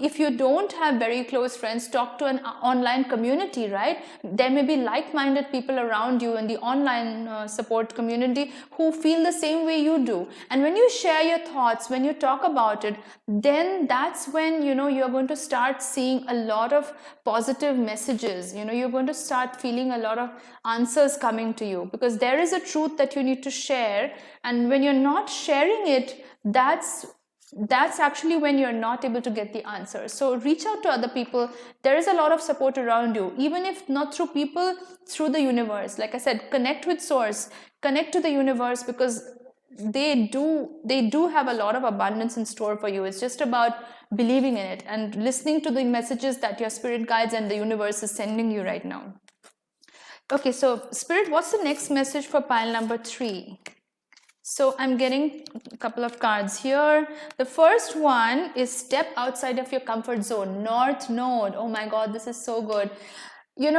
If you don't have very close friends, talk to an online community, right? There may be like-minded people around you in the online support community who feel the same way you do. And when you share your thoughts, when you talk about it, then that's when, you're going to start seeing a lot of positive messages. You're going to start feeling a lot of answers coming to you, because there is a truth that you need to share. And when you're not sharing it, that's actually when you're not able to get the answer. So reach out to other people. There is a lot of support around you, even if not through people, through the universe. Like I said, connect with source, connect to the universe, because they do have a lot of abundance in store for you. It's just about believing in it and listening to the messages that your spirit guides and the universe is sending you right now. Okay, so Spirit, what's the next message for pile number 3? So I'm getting a couple of cards here. The first one is step outside of your comfort zone. North Node. Oh my God, this is so good. One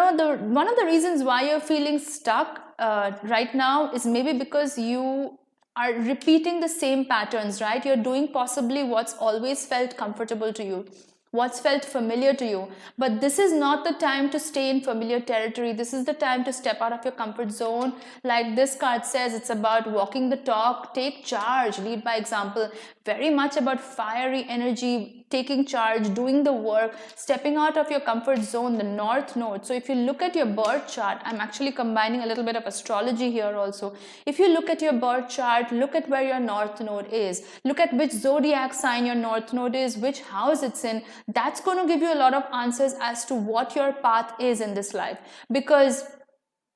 of the reasons why you're feeling stuck right now is maybe because you are repeating the same patterns, right? You're doing possibly what's always felt comfortable to you, what's felt familiar to you. But this is not the time to stay in familiar territory. This is the time to step out of your comfort zone. Like this card says, it's about walking the talk, take charge, lead by example. Very much about fiery energy, taking charge, doing the work, stepping out of your comfort zone, the North Node. So if you look at your birth chart, I'm actually combining a little bit of astrology here also. If you look at your birth chart, look at where your North Node is. Look at which zodiac sign your North Node is, which house it's in. That's going to give you a lot of answers as to what your path is in this life. Because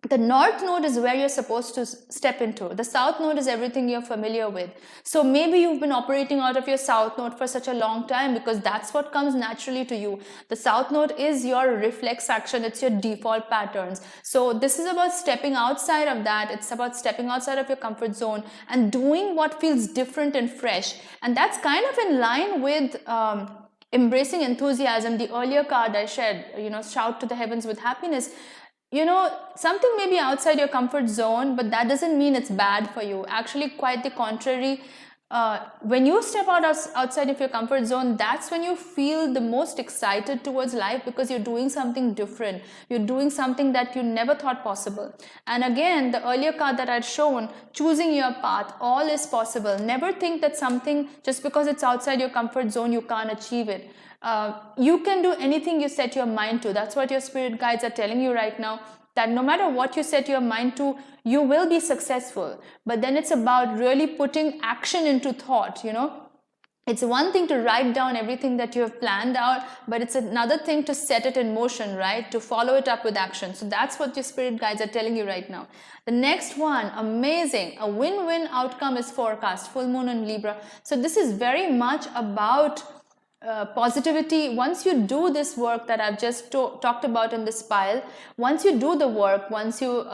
the North Node is where you're supposed to step into. The South Node is everything you're familiar with. So maybe you've been operating out of your South Node for such a long time because that's what comes naturally to you. The South Node is your reflex action. It's your default patterns. So this is about stepping outside of that. It's about stepping outside of your comfort zone and doing what feels different and fresh. And that's kind of in line with embracing enthusiasm. The earlier card I shared, shout to the heavens with happiness. Something may be outside your comfort zone, but that doesn't mean it's bad for you. Actually, quite the contrary. When you step outside of your comfort zone, that's when you feel the most excited towards life, because you're doing something different. You're doing something that you never thought possible. And again, the earlier card that I'd shown, choosing your path, all is possible. Never think that something, just because it's outside your comfort zone, you can't achieve it. You can do anything you set your mind to. That's what your spirit guides are telling you right now, that no matter what you set your mind to, you will be successful. But then it's about really putting action into thought. It's one thing to write down everything that you have planned out, but it's another thing to set it in motion, right? To follow it up with action. So that's what your spirit guides are telling you right now. The next one, amazing. A win-win outcome is forecast. Full moon in Libra. So this is very much about positivity. Once you do this work that I've just talked about in this pile, once you do the work, once you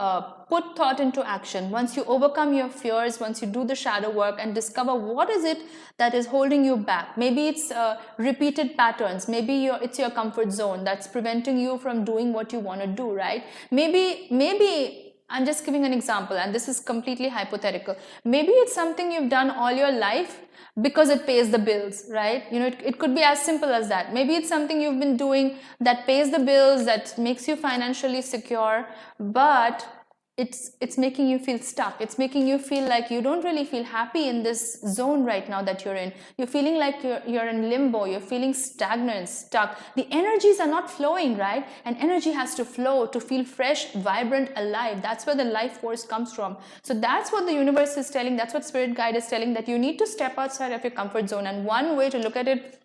put thought into action, once you overcome your fears, once you do the shadow work and discover what is it that is holding you back. Maybe it's repeated patterns. Maybe it's your comfort zone that's preventing you from doing what you want to do, right? Maybe I'm just giving an example, and this is completely hypothetical. Maybe it's something you've done all your life because it pays the bills, right? You know, it could be as simple as that. Maybe it's something you've been doing that pays the bills, that makes you financially secure, but it's making you feel stuck. It's making you feel like you don't really feel happy in this zone right now that you're in. You're feeling like you're in limbo. You're feeling stagnant, stuck. The energies are not flowing, right? And energy has to flow to feel fresh, vibrant, alive. That's where the life force comes from. So that's what the universe is telling. That's what spirit guide is telling, that you need to step outside of your comfort zone. And one way to look at it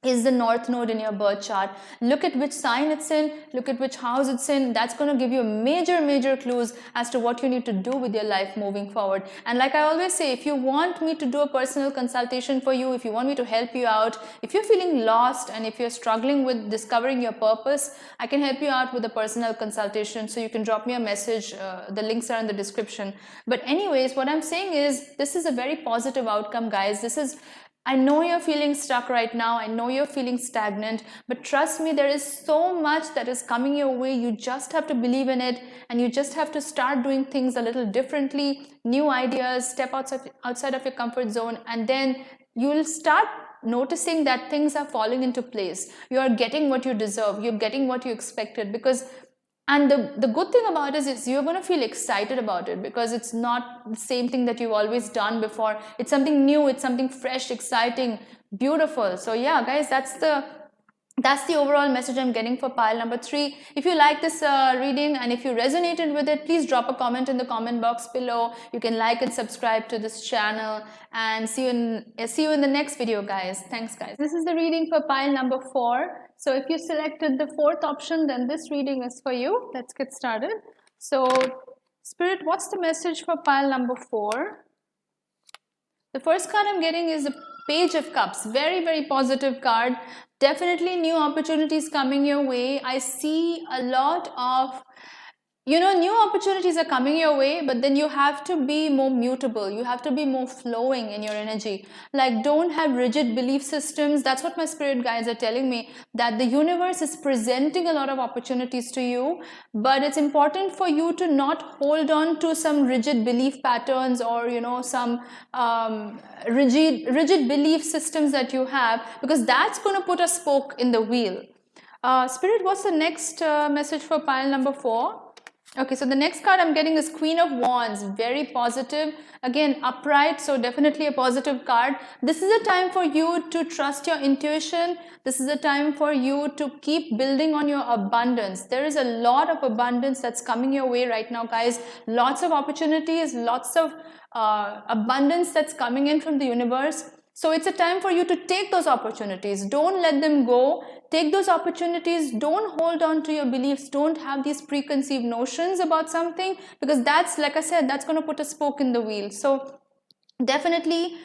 is the north node in your birth chart. Look at which sign it's in, look at which house it's in. That's going to give you major clues as to what you need to do with your life moving forward. And like I always say, if you want me to do a personal consultation for you, if you want me to help you out, if you're feeling lost and if you're struggling with discovering your purpose, I can help you out with a personal consultation. So you can drop me a message. The links are in the description. But anyways, what I'm saying is, this is a very positive outcome, guys. I know you're feeling stuck right now. I know you're feeling stagnant, but trust me, there is so much that is coming your way. You just have to believe in it, and you just have to start doing things a little differently, new ideas, step outside of your comfort zone, and then you'll start noticing that things are falling into place. You are getting what you deserve. You're getting what you expected, because and the good thing about it is you're going to feel excited about it, because it's not the same thing that you've always done before. It's something new, it's something fresh, exciting, beautiful. So yeah, guys, that's the overall message I'm getting for pile number 3. If you like this reading and if you resonated with it, please drop a comment in the comment box below. You can like and subscribe to this channel, and see you in the next video, guys. Thanks, guys. This is the reading for pile number 4. So if you selected the 4th option, then this reading is for you. Let's get started. So Spirit, what's the message for pile number 4? The first card I'm getting is the Page of Cups. Very positive card. Definitely new opportunities coming your way. I see a lot of, new opportunities are coming your way, but then you have to be more mutable. You have to be more flowing in your energy. Like, don't have rigid belief systems. That's what my spirit guides are telling me, that the universe is presenting a lot of opportunities to you, but it's important for you to not hold on to some rigid belief patterns, or, some rigid belief systems that you have, because that's going to put a spoke in the wheel. Spirit, what's the next message for pile number 4? Okay, so the next card I'm getting is Queen of Wands. Very positive. Again, upright, so definitely a positive card. This is a time for you to trust your intuition. This is a time for you to keep building on your abundance. There is a lot of abundance that's coming your way right now, guys. Lots of opportunities, lots of abundance that's coming in from the universe. So it's a time for you to take those opportunities. Don't let them go. Take those opportunities. Don't hold on to your beliefs. Don't have these preconceived notions about something, because that's, like I said, that's going to put a spoke in the wheel. So definitely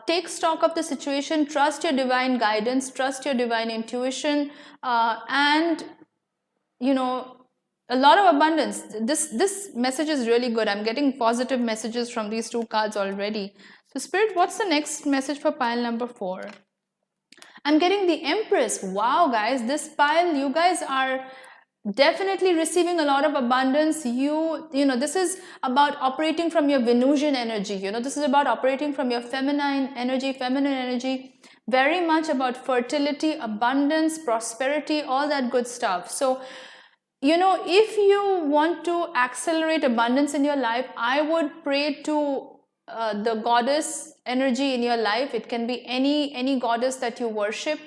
take stock of the situation. Trust your divine guidance. Trust your divine intuition. And, a lot of abundance. This message is really good. I'm getting positive messages from these 2 cards already. So Spirit, what's the next message for pile number 4? I'm getting the Empress. Wow, guys, this pile, you guys are definitely receiving a lot of abundance. This is about operating from your Venusian energy. This is about operating from your feminine energy, very much about fertility, abundance, prosperity, all that good stuff. So, if you want to accelerate abundance in your life, I would pray to the goddess energy in your life. It can be any goddess that you worship,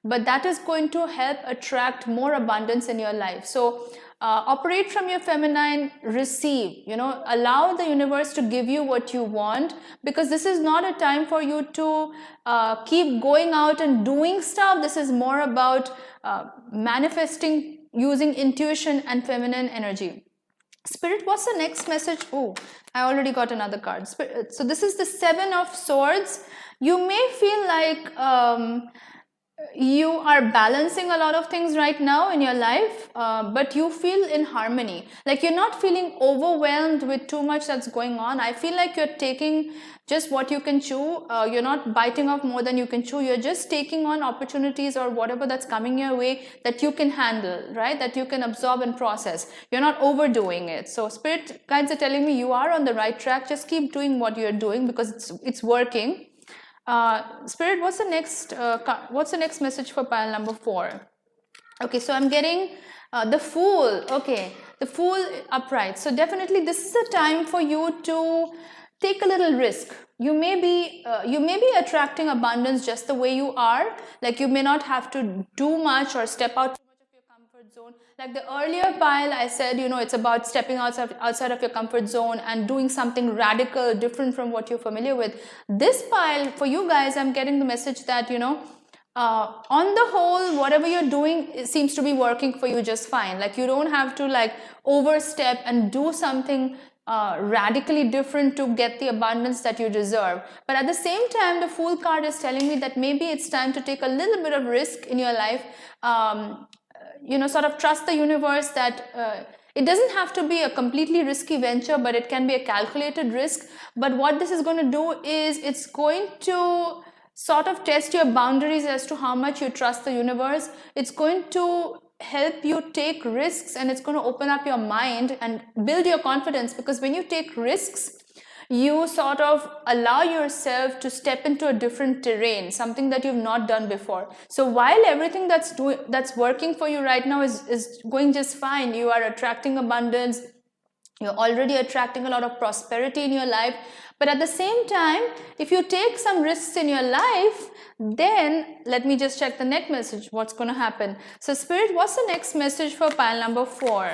but that is going to help attract more abundance in your life. So operate from your feminine, receive, allow the universe to give you what you want, because this is not a time for you to keep going out and doing stuff. This is more about manifesting using intuition and feminine energy. Spirit, what's the next message? Oh, I already got another card. So this is the 7 of Swords. You may feel like you are balancing a lot of things right now in your life, but you feel in harmony, like you're not feeling overwhelmed with too much that's going on. I feel like you're taking just what you can chew. You're not biting off more than you can chew. You're just taking on opportunities or whatever that's coming your way that you can handle, right, that you can absorb and process. You're not overdoing it. So spirit guides are telling me you are on the right track. Just keep doing what you're doing because it's working. Spirit, what's the next message for pile number 4? Okay, so I'm getting the Fool. Okay, the Fool upright. So definitely this is a time for you to take a little risk. You may be attracting abundance just the way you are. Like you may not have to do much or step out comfort zone. Like the earlier pile, I said, it's about stepping outside of your comfort zone and doing something radical, different from what you're familiar with. This pile, for you guys, I'm getting the message that, on the whole, whatever you're doing, it seems to be working for you just fine. Like you don't have to like overstep and do something radically different to get the abundance that you deserve. But at the same time, the Fool card is telling me that maybe it's time to take a little bit of risk in your life. Sort of trust the universe that it doesn't have to be a completely risky venture, but it can be a calculated risk. But what this is going to do is it's going to sort of test your boundaries as to how much you trust the universe. It's going to help you take risks, and it's going to open up your mind and build your confidence, because when you take risks, you sort of allow yourself to step into a different terrain, something that you've not done before. So while everything that's working for you right now is going just fine, you are attracting abundance, you're already attracting a lot of prosperity in your life. But at the same time, if you take some risks in your life, then let me just check the next message, what's going to happen. So Spirit, what's the next message for pile number 4?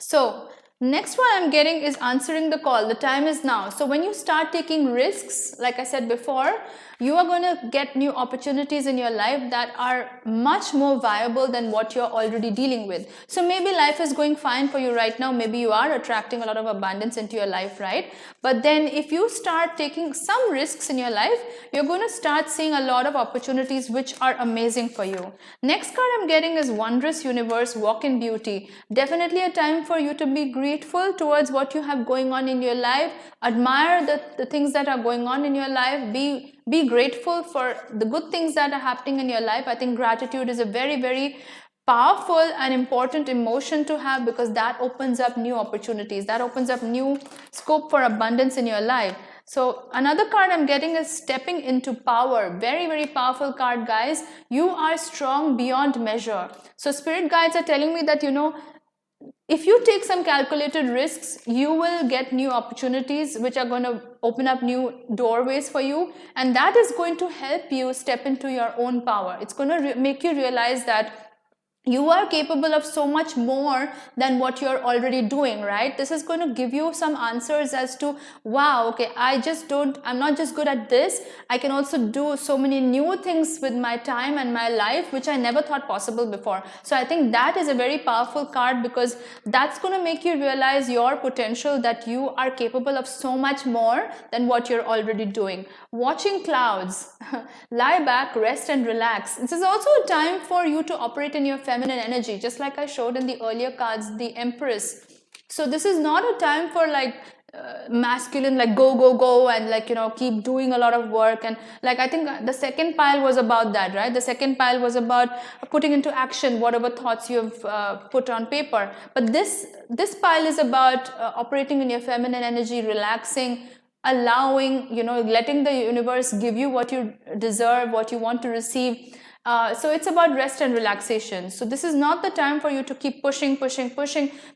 So next one I'm getting is answering the call. The time is now. So when you start taking risks, like I said before, you are going to get new opportunities in your life that are much more viable than what you're already dealing with. So maybe life is going fine for you right now. Maybe you are attracting a lot of abundance into your life, right? But then if you start taking some risks in your life, you're going to start seeing a lot of opportunities which are amazing for you. Next card I'm getting is Wondrous Universe, Walk in Beauty. Definitely a time for you to be grateful towards what you have going on in your life. Admire the things that are going on in your life. Be grateful for the good things that are happening in your life. I think gratitude is a very, very powerful and important emotion to have, because that opens up new opportunities, that opens up new scope for abundance in your life. So another card I'm getting is Stepping into Power. Very, very powerful card, guys. You are strong beyond measure. So spirit guides are telling me that, if you take some calculated risks, you will get new opportunities which are going to open up new doorways for you, and that is going to help you step into your own power. It's going to make you realize that you are capable of so much more than what you're already doing, right? This is going to give you some answers as to, wow, okay, I'm not just good at this, I can also do so many new things with my time and my life which I never thought possible before. So I think that is a very powerful card, because that's going to make you realize your potential, that you are capable of so much more than what you're already doing. Watching Clouds. Lie back, rest and relax. This is also a time for you to operate in your feminine energy, just like I showed in the earlier cards, the Empress. So this is not a time for like masculine, like go and like keep doing a lot of work. And like I think the second pile was about that, right? The second pile was about putting into action whatever thoughts you've put on paper. But this pile is about operating in your feminine energy, relaxing, allowing, letting the universe give you what you deserve, what you want to receive. So it's about rest and relaxation. So this is not the time for you to keep pushing,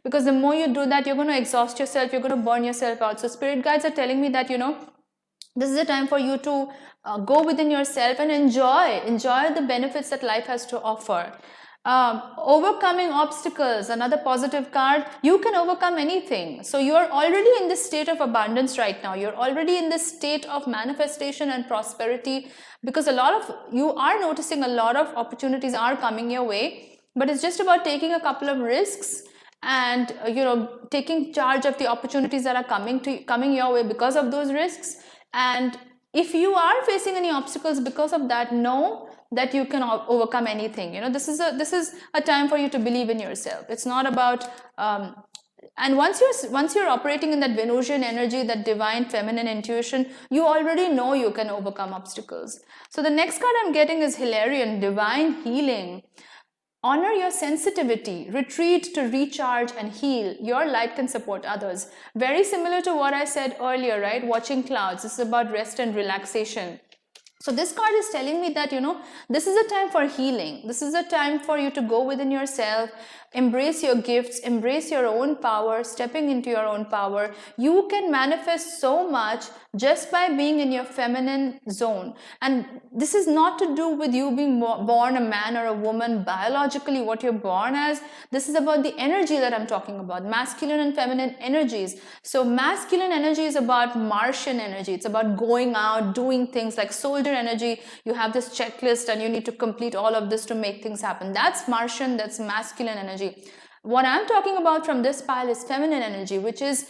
because the more you do that, you're going to exhaust yourself, you're going to burn yourself out. So spirit guides are telling me that, this is a time for you to go within yourself and enjoy the benefits that life has to offer. Overcoming obstacles, another positive card. You can overcome anything. So you're already in this state of abundance right now. You're already in this state of manifestation and prosperity, because you are noticing a lot of opportunities are coming your way. But it's just about taking a couple of risks and taking charge of the opportunities that are coming your way because of those risks, and if you are facing any obstacles because of that, know that you can overcome anything. You know, this is a time for you to believe in yourself. It's not about and once you're operating in that Venusian energy, that divine feminine intuition, you already know you can overcome obstacles. So the next card I'm getting is Hilarion, divine healing. Honor your sensitivity, retreat to recharge and heal. Your light can support others. Very similar to what I said earlier, right? Watching clouds. This is about rest and relaxation. So this card is telling me that, you know, this is a time for healing. This is a time for you to go within yourself, embrace your gifts, embrace your own power, stepping into your own power. You can manifest so much just by being in your feminine zone. And this is not to do with you being born a man or a woman biologically, what you're born as. This is about the energy that I'm talking about, masculine and feminine energies. So masculine energy is about Martian energy. It's about going out, doing things like soldier energy. You have this checklist and you need to complete all of this to make things happen. That's Martian, that's masculine energy. What I'm talking about from this pile is feminine energy, which is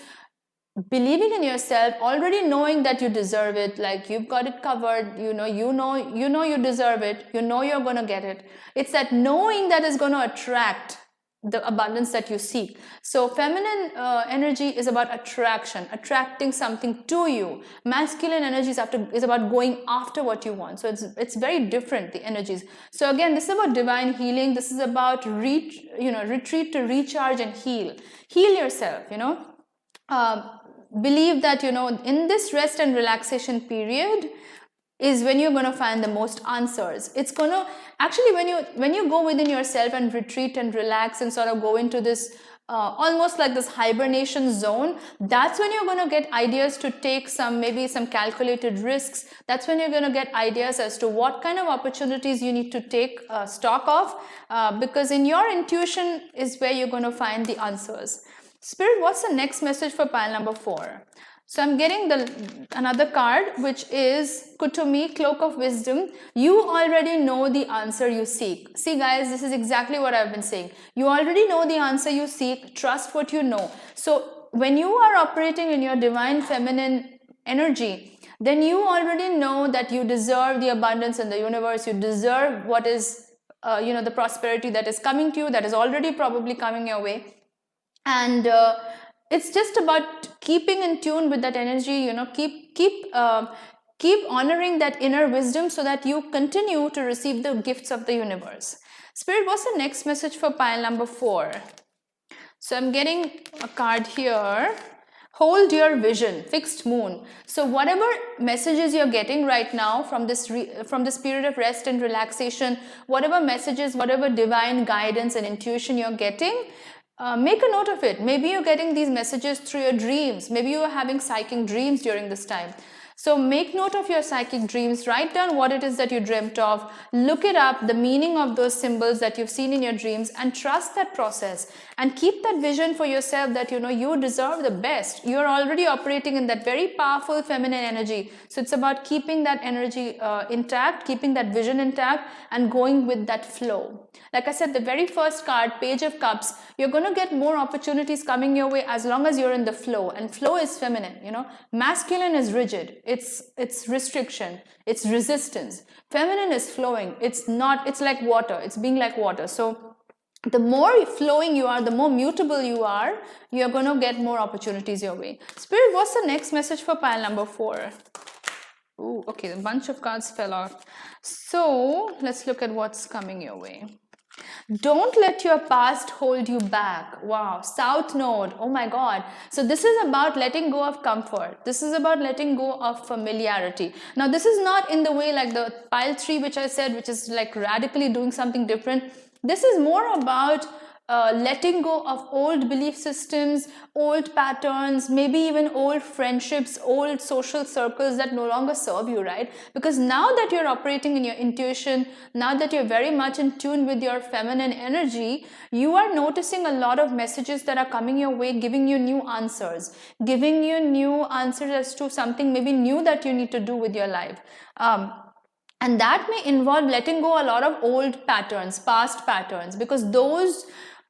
believing in yourself, already knowing that you deserve it, like you've got it covered, you know you deserve it, you know you're going to get it. It's that knowing that is going to attract the abundance that you seek. So feminine energy is about attraction, attracting something to you. Masculine energy is about going after what you want. So it's very different, the energies. So again, this is about divine healing. This is about retreat to recharge and heal yourself. Believe that, in this rest and relaxation period is when you're going to find the most answers. It's going to actually, when you go within yourself and retreat and relax and sort of go into this almost like this hibernation zone, that's when you're going to get ideas to take maybe some calculated risks. That's when you're going to get ideas as to what kind of opportunities you need to take stock of, because in your intuition is where you're going to find the answers. Spirit, what's the next message for pile number 4? So I'm getting another card, which is Kuthumi, Cloak of Wisdom. You already know the answer you seek. See guys, this is exactly what I've been saying. You already know the answer you seek. Trust what you know. So when you are operating in your divine feminine energy, then you already know that you deserve the abundance in the universe. You deserve what is, the prosperity that is coming to you, that is already probably coming your way. And it's just about keeping in tune with that energy, keep honoring that inner wisdom so that you continue to receive the gifts of the universe. Spirit, what's the next message for pile number 4? So I'm getting a card here. Hold your vision, fixed moon. So whatever messages you're getting right now from this period of rest and relaxation, whatever messages, whatever divine guidance and intuition you're getting, make a note of it. Maybe you're getting these messages through your dreams. Maybe you are having psychic dreams during this time. So make note of your psychic dreams. Write down what it is that you dreamt of. Look it up, the meaning of those symbols that you've seen in your dreams, and trust that process. And keep that vision for yourself that, you deserve the best. You're already operating in that very powerful feminine energy. So it's about keeping that energy intact, keeping that vision intact, and going with that flow. Like I said, the very first card, Page of Cups, you're going to get more opportunities coming your way as long as you're in the flow. And flow is feminine, Masculine is rigid. It's restriction. It's resistance. Feminine is flowing. It's like water. It's being like water. So the more flowing you are, the more mutable you are, you're going to get more opportunities your way. Spirit, what's the next message for pile number 4? Ooh, okay, a bunch of cards fell off. So let's look at what's coming your way. Don't let your past hold you back. Wow, South Node. Oh my God. So this is about letting go of comfort. This is about letting go of familiarity. Now, this is not in the way like the pile 3, which I said, which is like radically doing something different. This is more about letting go of old belief systems, old patterns, maybe even old friendships, old social circles that no longer serve you, right? Because now that you're operating in your intuition, now that you're very much in tune with your feminine energy, you are noticing a lot of messages that are coming your way, giving you new answers as to something maybe new that you need to do with your life. And that may involve letting go a lot of old patterns, past patterns, because those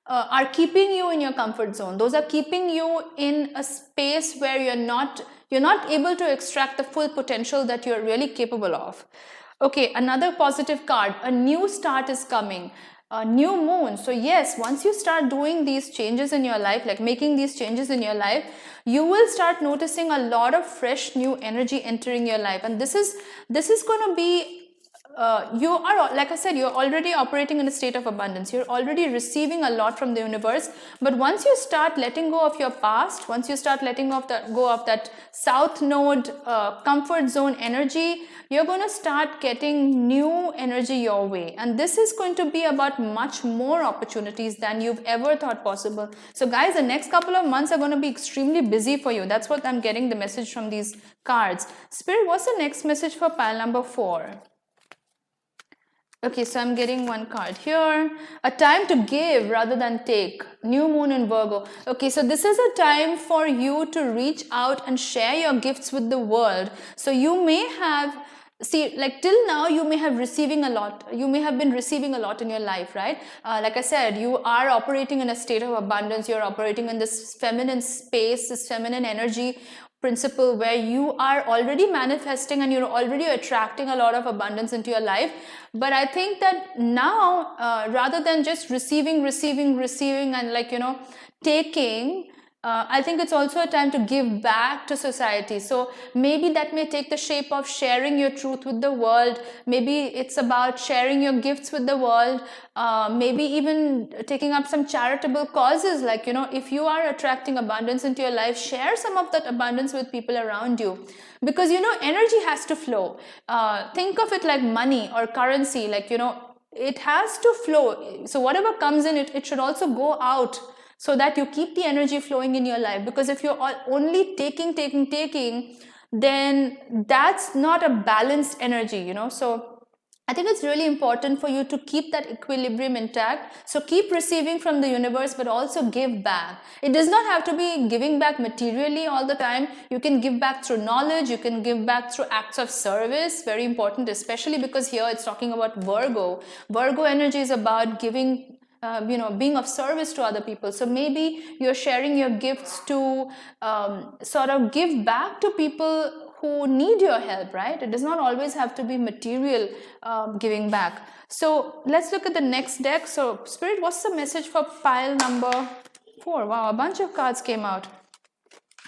are keeping you in your comfort zone. Those are keeping you in a space where you're not You're not able to extract the full potential that you're really capable of. Okay, another positive card, a new start is coming. A new moon. So yes, once you start doing these changes in your life, like making these changes in your life, you will start noticing a lot of fresh new energy entering your life. And this is going to be you are, like I said, you're already operating in a state of abundance. You're already receiving a lot from the universe. But once you start letting go of your past, once you start letting go of that south node comfort zone energy, you're going to start getting new energy your way. And this is going to be about much more opportunities than you've ever thought possible. So guys, the next couple of months are going to be extremely busy for you. That's what I'm getting the message from these cards. Spirit, what's the next message for pile number 4? Okay, so I'm getting one card here. A time to give rather than take. New moon in Virgo. Okay, so this is a time for you to reach out and share your gifts with the world. So you may have, see, like till now you may have receiving a lot. You may have been receiving a lot in your life, right? Like I said, you are operating in a state of abundance. You're operating in this feminine space, this feminine energy principle where you are already manifesting and you're already attracting a lot of abundance into your life. But I think that now rather than just receiving and like, you know, taking, I think it's also a time to give back to society. So maybe that may take the shape of sharing your truth with the world. Maybe it's about sharing your gifts with the world. Maybe even taking up some charitable causes. Like, you know, if you are attracting abundance into your life, share some of that abundance with people around you. Because, you know, energy has to flow. Think of it like money or currency. Like, you know, it has to flow. So whatever comes in, it should also go out, so that you keep the energy flowing in your life. Because if you're only taking, then that's not a balanced energy, you know. So I think it's really important for you to keep that equilibrium intact. So keep receiving from the universe, but also give back. It does not have to be giving back materially all the time. You can give back through knowledge. You can give back through acts of service. Very important, especially because here it's talking about Virgo. Virgo energy is about giving, you know, being of service to other people. So maybe you're sharing your gifts to sort of give back to people who need your help, right? It does not always have to be material giving back. So let's look at the next deck. So Spirit, what's the message for pile number 4? Wow, a bunch of cards came out.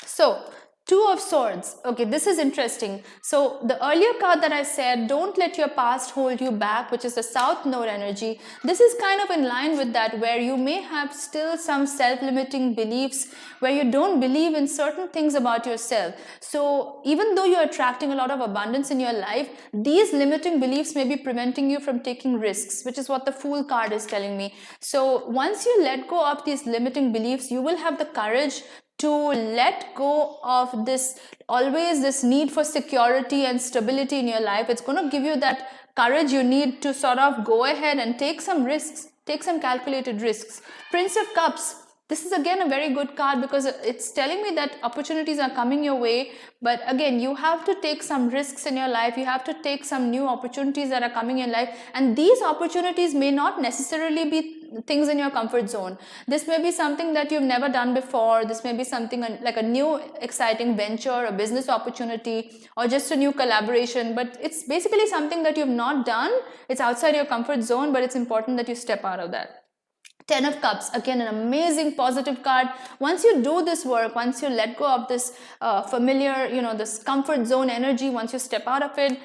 So 2 of Swords. Okay, this is interesting. So the earlier card that I said, don't let your past hold you back, which is the South Node energy. This is kind of in line with that, where you may have still some self-limiting beliefs, where you don't believe in certain things about yourself. So even though you're attracting a lot of abundance in your life, these limiting beliefs may be preventing you from taking risks, which is what the Fool card is telling me. So once you let go of these limiting beliefs, you will have the courage to let go of this, always this need for security and stability in your life. It's going to give you that courage you need to sort of go ahead and take some risks, take some calculated risks. Prince of Cups. This is again a very good card because it's telling me that opportunities are coming your way. But again, you have to take some risks in your life. You have to take some new opportunities that are coming in life. And these opportunities may not necessarily be things in your comfort zone. This may be something that you've never done before. This may be something like a new exciting venture, a business opportunity, or just a new collaboration. But it's basically something that you've not done. It's outside your comfort zone, but it's important that you step out of that. 10 of Cups, again an amazing positive card. Once you do this work, once you let go of this familiar, you know, this comfort zone energy, once you step out of it,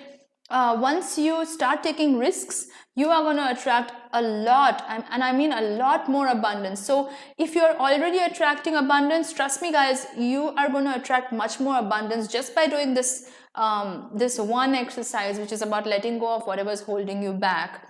once you start taking risks, you are going to attract a lot, and I mean a lot more abundance. So if you're already attracting abundance, trust me guys, you are going to attract much more abundance just by doing this this one exercise, which is about letting go of whatever is holding you back.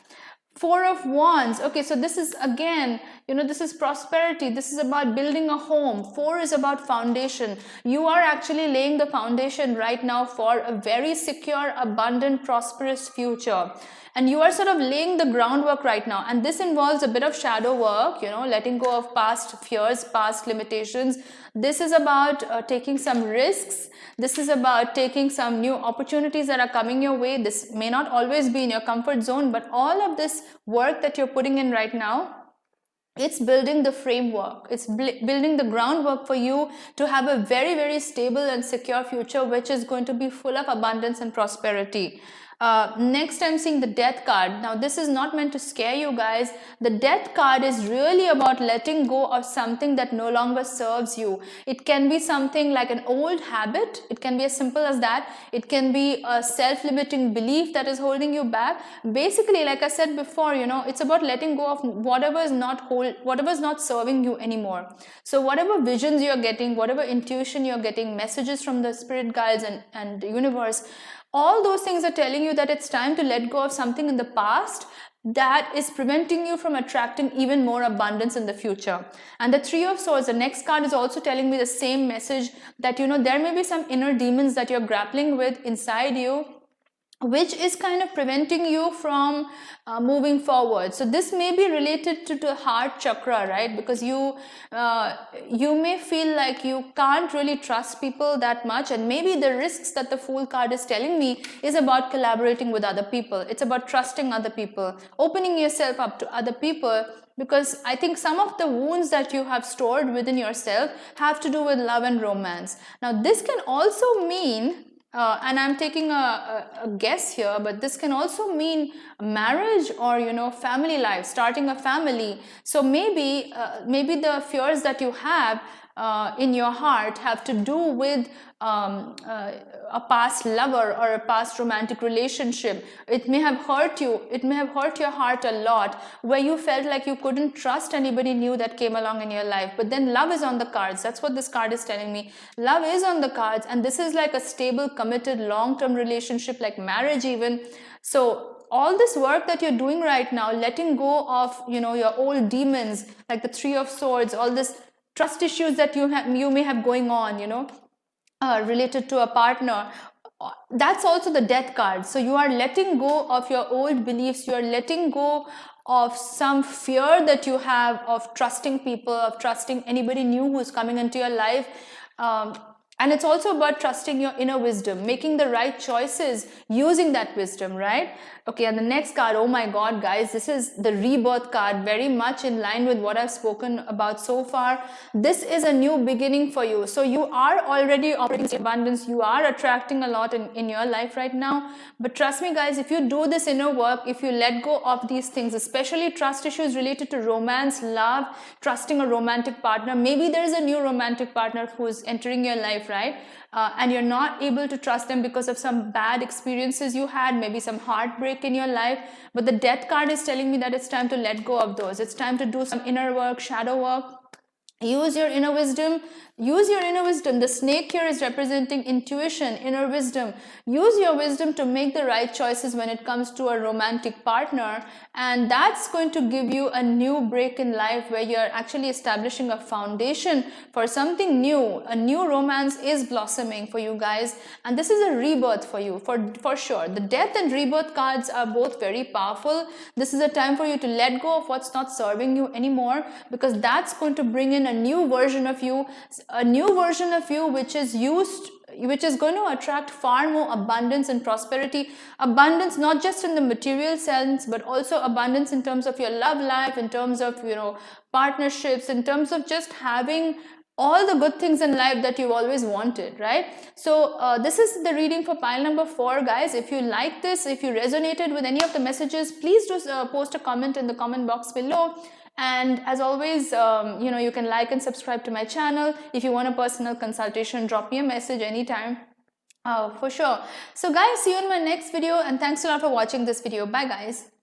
4 of Wands. Okay, so this is again, you know, this is prosperity. This is about building a home. 4 is about foundation. You are actually laying the foundation right now for a very secure, abundant, prosperous future. And you are sort of laying the groundwork right now. And this involves a bit of shadow work, you know, letting go of past fears, past limitations. This is about taking some risks. This is about taking some new opportunities that are coming your way. This may not always be in your comfort zone, but all of this work that you're putting in right now, it's building the framework, it's building the groundwork for you to have a very, very stable and secure future, which is going to be full of abundance and prosperity. Next, I'm seeing the death card. Now, this is not meant to scare you guys. The death card is really about letting go of something that no longer serves you. It can be something like an old habit. It can be as simple as that. It can be a self-limiting belief that is holding you back. Basically, like I said before, it's about letting go of whatever is not serving you anymore. So whatever visions you're getting, whatever intuition you're getting, messages from the spirit guides and the universe, all those things are telling you that it's time to let go of something in the past that is preventing you from attracting even more abundance in the future. And the Three of Swords, the next card, is also telling me the same message, that there may be some inner demons that you're grappling with inside you, which is kind of preventing you from moving forward. So this may be related to the heart chakra, right? Because you may feel like you can't really trust people that much, and maybe the risks that the Fool card is telling me is about collaborating with other people. It's about trusting other people, opening yourself up to other people, because I think some of the wounds that you have stored within yourself have to do with love and romance. Now, this can also mean and I'm taking a guess here, but this can also mean marriage or family life, starting a family. So maybe the fears that you have in your heart have to do with a past lover or a past romantic relationship. It may have hurt you. It may have hurt your heart a lot, where you felt like you couldn't trust anybody new that came along in your life. But then love is on the cards. That's what this card is telling me. Love is on the cards, and this is like a stable, committed, long-term relationship, like marriage even. So all this work that you're doing right now, letting go of your old demons, like the Three of Swords, all this trust issues that you may have going on, related to a partner, that's also the death card. So you are letting go of your old beliefs. You are letting go of some fear that you have of trusting people, of trusting anybody new who's coming into your life. And it's also about trusting your inner wisdom, making the right choices, using that wisdom, right? Okay, and the next card, oh my God, guys, this is the rebirth card, very much in line with what I've spoken about so far. This is a new beginning for you. So you are already operating in abundance. You are attracting a lot in your life right now. But trust me, guys, if you do this inner work, if you let go of these things, especially trust issues related to romance, love, trusting a romantic partner, maybe there is a new romantic partner who's entering your life, right? And you're not able to trust them because of some bad experiences you had, maybe some heartbreak in your life. But the death card is telling me that it's time to let go of those. It's time to do some inner work, shadow work. Use your inner wisdom. Use your inner wisdom. The snake here is representing intuition, inner wisdom. Use your wisdom to make the right choices when it comes to a romantic partner, and that's going to give you a new break in life, where you're actually establishing a foundation for something new. A new romance is blossoming for you guys, and this is a rebirth for you, for sure. The death and rebirth cards are both very powerful. This is a time for you to let go of what's not serving you anymore, because that's going to bring in a new version of you, which is going to attract far more abundance and prosperity. Abundance not just in the material sense, but also abundance in terms of your love life, in terms of partnerships, in terms of just having all the good things in life that you've always wanted, right? So this is the reading for pile number 4, guys. If you like this, if you resonated with any of the messages, please do post a comment in the comment box below. And as always, you can like and subscribe to my channel. If you want a personal consultation, drop me a message anytime. For sure. So guys, see you in my next video, and thanks a lot for watching this video. Bye guys.